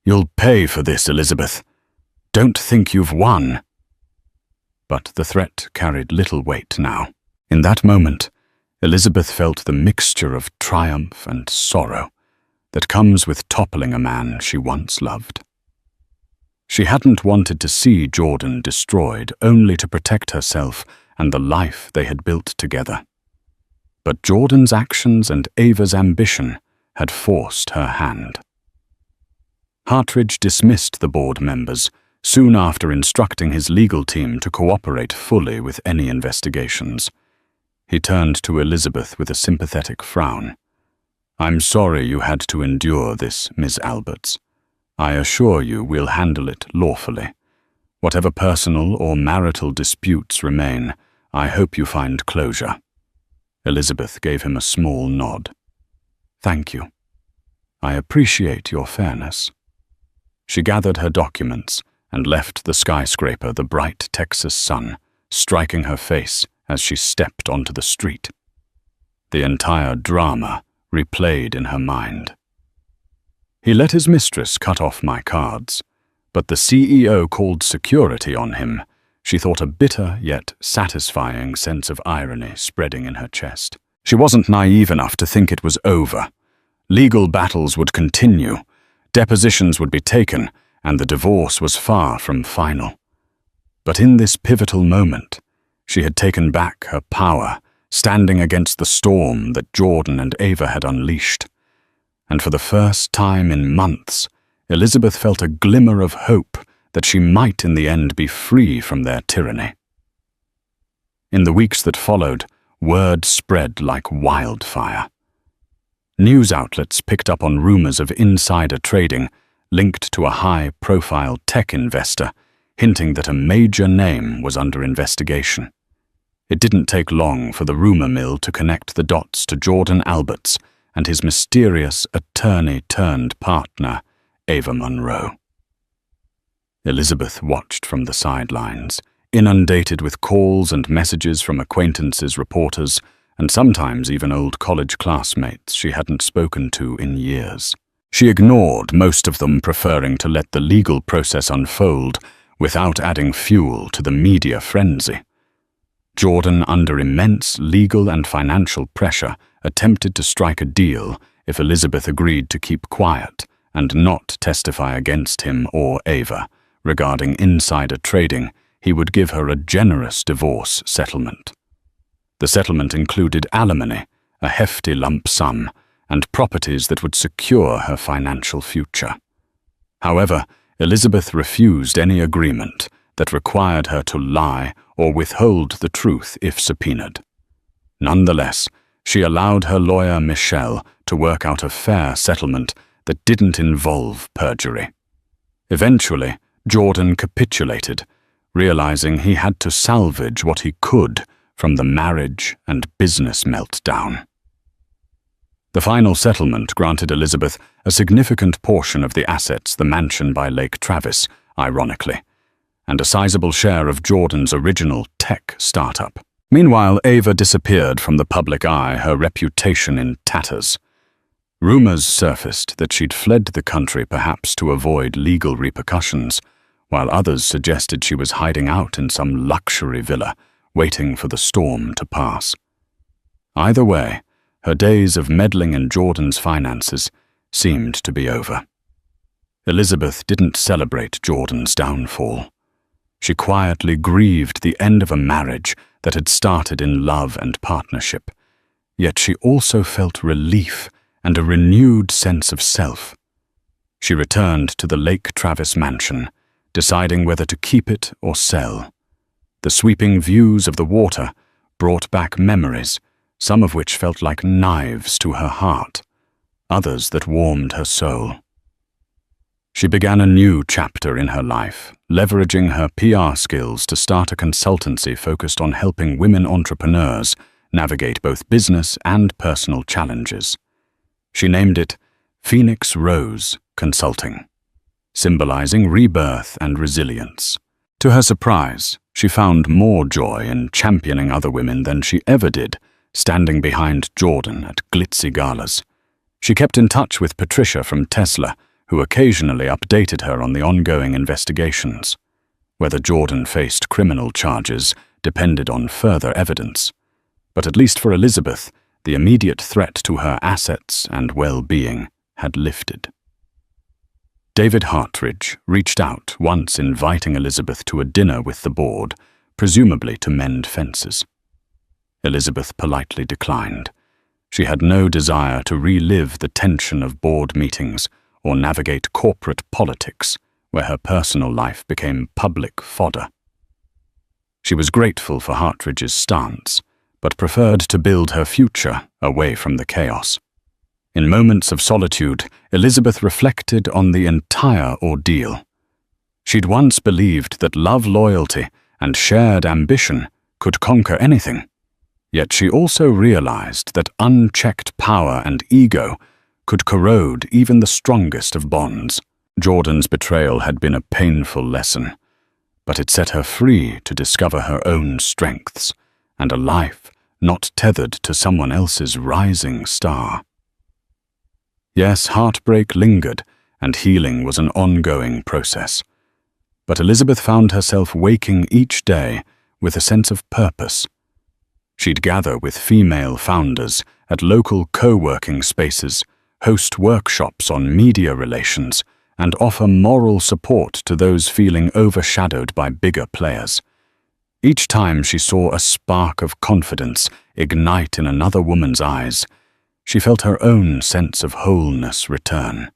"You'll pay for this, Elizabeth. Don't think you've won." But the threat carried little weight now. In that moment, Elizabeth felt the mixture of triumph and sorrow that comes with toppling a man she once loved. She hadn't wanted to see Jordan destroyed, only to protect herself and the life they had built together. But Jordan's actions and Ava's ambition had forced her hand. Hartridge dismissed the board members, soon after instructing his legal team to cooperate fully with any investigations. He turned to Elizabeth with a sympathetic frown. "I'm sorry you had to endure this, Ms. Alberts. I assure you we'll handle it lawfully. Whatever personal or marital disputes remain, I hope you find closure." Elizabeth gave him a small nod. "Thank you. I appreciate your fairness." She gathered her documents and left the skyscraper, the bright Texas sun, striking her face as she stepped onto the street. The entire drama replayed in her mind. He let his mistress cut off my cards, but the CEO called security on him. She thought a bitter yet satisfying sense of irony spreading in her chest. She wasn't naive enough to think it was over. Legal battles would continue, depositions would be taken, and the divorce was far from final. But in this pivotal moment, she had taken back her power, standing against the storm that Jordan and Ava had unleashed. And for the first time in months, Elizabeth felt a glimmer of hope that she might in the end be free from their tyranny. In the weeks that followed, word spread like wildfire. News outlets picked up on rumors of insider trading linked to a high-profile tech investor, hinting that a major name was under investigation. It didn't take long for the rumor mill to connect the dots to Jordan Alberts and his mysterious attorney-turned-partner, Ava Monroe. Elizabeth watched from the sidelines, inundated with calls and messages from acquaintances, reporters, and sometimes even old college classmates she hadn't spoken to in years. She ignored most of them, preferring to let the legal process unfold without adding fuel to the media frenzy. Jordan, under immense legal and financial pressure, attempted to strike a deal if Elizabeth agreed to keep quiet and not testify against him or Ava regarding insider trading, he would give her a generous divorce settlement. The settlement included alimony, a hefty lump sum, and properties that would secure her financial future. However, Elizabeth refused any agreement that required her to lie or withhold the truth if subpoenaed. Nonetheless, she allowed her lawyer Michelle to work out a fair settlement that didn't involve perjury. Eventually, Jordan capitulated, realizing he had to salvage what he could from the marriage and business meltdown. The final settlement granted Elizabeth a significant portion of the assets, the mansion by Lake Travis, ironically, and a sizable share of Jordan's original tech startup. Meanwhile, Ava disappeared from the public eye, her reputation in tatters. Rumors surfaced that she'd fled the country perhaps to avoid legal repercussions, while others suggested she was hiding out in some luxury villa, waiting for the storm to pass. Either way, her days of meddling in Jordan's finances seemed to be over. Elizabeth didn't celebrate Jordan's downfall. She quietly grieved the end of a marriage that had started in love and partnership, yet she also felt relief and a renewed sense of self. She returned to the Lake Travis mansion, deciding whether to keep it or sell. The sweeping views of the water brought back memories, some of which felt like knives to her heart, others that warmed her soul. She began a new chapter in her life, leveraging her PR skills to start a consultancy focused on helping women entrepreneurs navigate both business and personal challenges. She named it Phoenix Rose Consulting, symbolizing rebirth and resilience. To her surprise, she found more joy in championing other women than she ever did, standing behind Jordan at glitzy galas. She kept in touch with Patricia from Tesla, who occasionally updated her on the ongoing investigations. Whether Jordan faced criminal charges depended on further evidence. But at least for Elizabeth, the immediate threat to her assets and well-being had lifted. David Hartridge reached out, once inviting Elizabeth to a dinner with the board, presumably to mend fences. Elizabeth politely declined. She had no desire to relive the tension of board meetings or navigate corporate politics, where her personal life became public fodder. She was grateful for Hartridge's stance, but preferred to build her future away from the chaos. In moments of solitude, Elizabeth reflected on the entire ordeal. She'd once believed that love, loyalty, and shared ambition could conquer anything. Yet she also realized that unchecked power and ego could corrode even the strongest of bonds. Jordan's betrayal had been a painful lesson, but it set her free to discover her own strengths and a life not tethered to someone else's rising star. Yes, heartbreak lingered, and healing was an ongoing process. But Elizabeth found herself waking each day with a sense of purpose. She'd gather with female founders at local co-working spaces, host workshops on media relations, and offer moral support to those feeling overshadowed by bigger players. Each time she saw a spark of confidence ignite in another woman's eyes, she felt her own sense of wholeness return.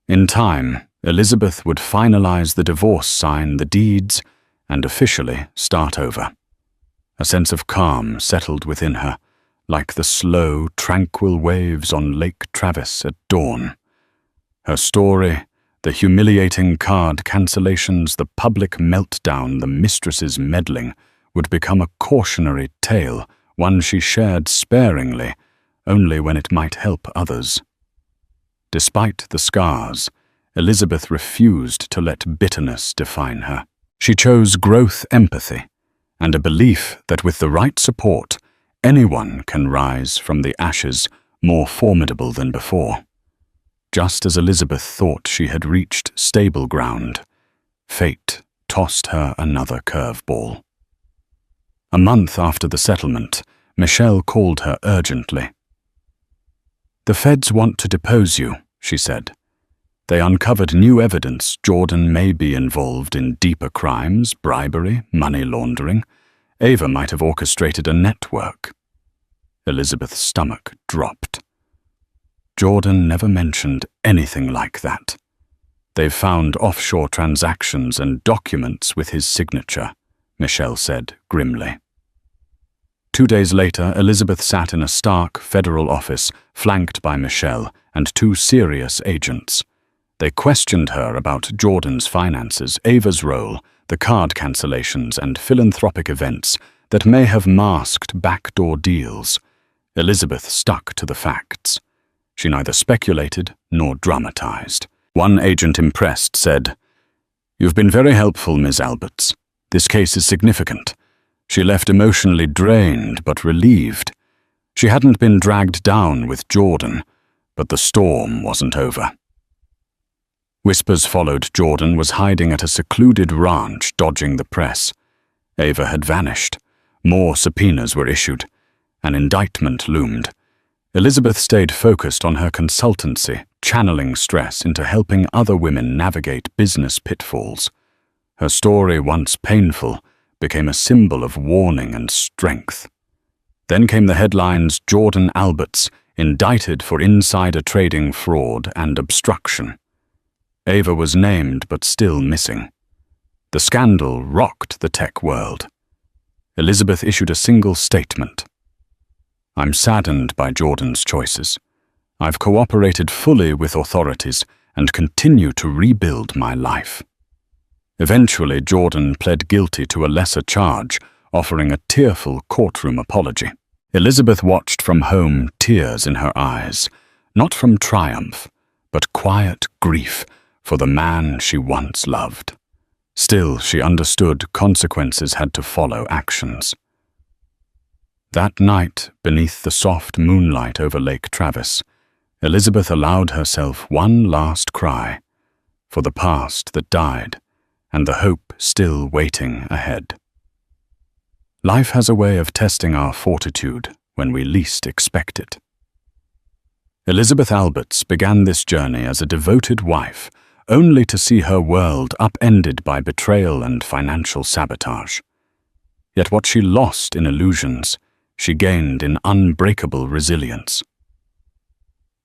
In time, Elizabeth would finalize the divorce, sign the deeds, and officially start over. A sense of calm settled within her, like the slow, tranquil waves on Lake Travis at dawn. Her story, the humiliating card cancellations, the public meltdown, the mistress's meddling, would become a cautionary tale, one she shared sparingly, only when it might help others. Despite the scars, Elizabeth refused to let bitterness define her. She chose growth empathy, and a belief that with the right support, anyone can rise from the ashes more formidable than before. Just as Elizabeth thought she had reached stable ground, fate tossed her another curveball. A month after the settlement, Michelle called her urgently. "The feds want to depose you," she said. "They uncovered new evidence Jordan may be involved in deeper crimes, bribery, money laundering. Ava might have orchestrated a network." Elizabeth's stomach dropped. "Jordan never mentioned anything like that. They've found offshore transactions and documents with his signature," Michelle said grimly. 2 days later, Elizabeth sat in a stark federal office, flanked by Michelle and 2 serious agents. They questioned her about Jordan's finances, Ava's role, the card cancellations and philanthropic events that may have masked backdoor deals. Elizabeth stuck to the facts. She neither speculated nor dramatized. One agent, impressed, said, "You've been very helpful, Ms. Alberts. This case is significant." She left emotionally drained but relieved. She hadn't been dragged down with Jordan, but the storm wasn't over. Whispers followed Jordan was hiding at a secluded ranch, dodging the press. Ava had vanished. More subpoenas were issued. An indictment loomed. Elizabeth stayed focused on her consultancy, channeling stress into helping other women navigate business pitfalls. Her story, once painful, became a symbol of warning and strength. Then came the headlines: Jordan Alberts indicted for insider trading, fraud, and obstruction. Ava was named but still missing. The scandal rocked the tech world. Elizabeth issued a single statement: "I'm saddened by Jordan's choices. I've cooperated fully with authorities and continue to rebuild my life." Eventually, Jordan pled guilty to a lesser charge, offering a tearful courtroom apology. Elizabeth watched from home, tears in her eyes, not from triumph, but quiet grief for the man she once loved. Still, she understood consequences had to follow actions. That night, beneath the soft moonlight over Lake Travis, Elizabeth allowed herself one last cry for the past that died and the hope still waiting ahead. Life has a way of testing our fortitude when we least expect it. Elizabeth Alberts began this journey as a devoted wife, only to see her world upended by betrayal and financial sabotage. Yet what she lost in illusions, she gained in unbreakable resilience.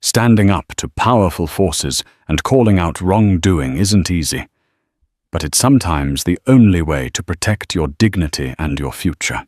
Standing up to powerful forces and calling out wrongdoing isn't easy, but it's sometimes the only way to protect your dignity and your future.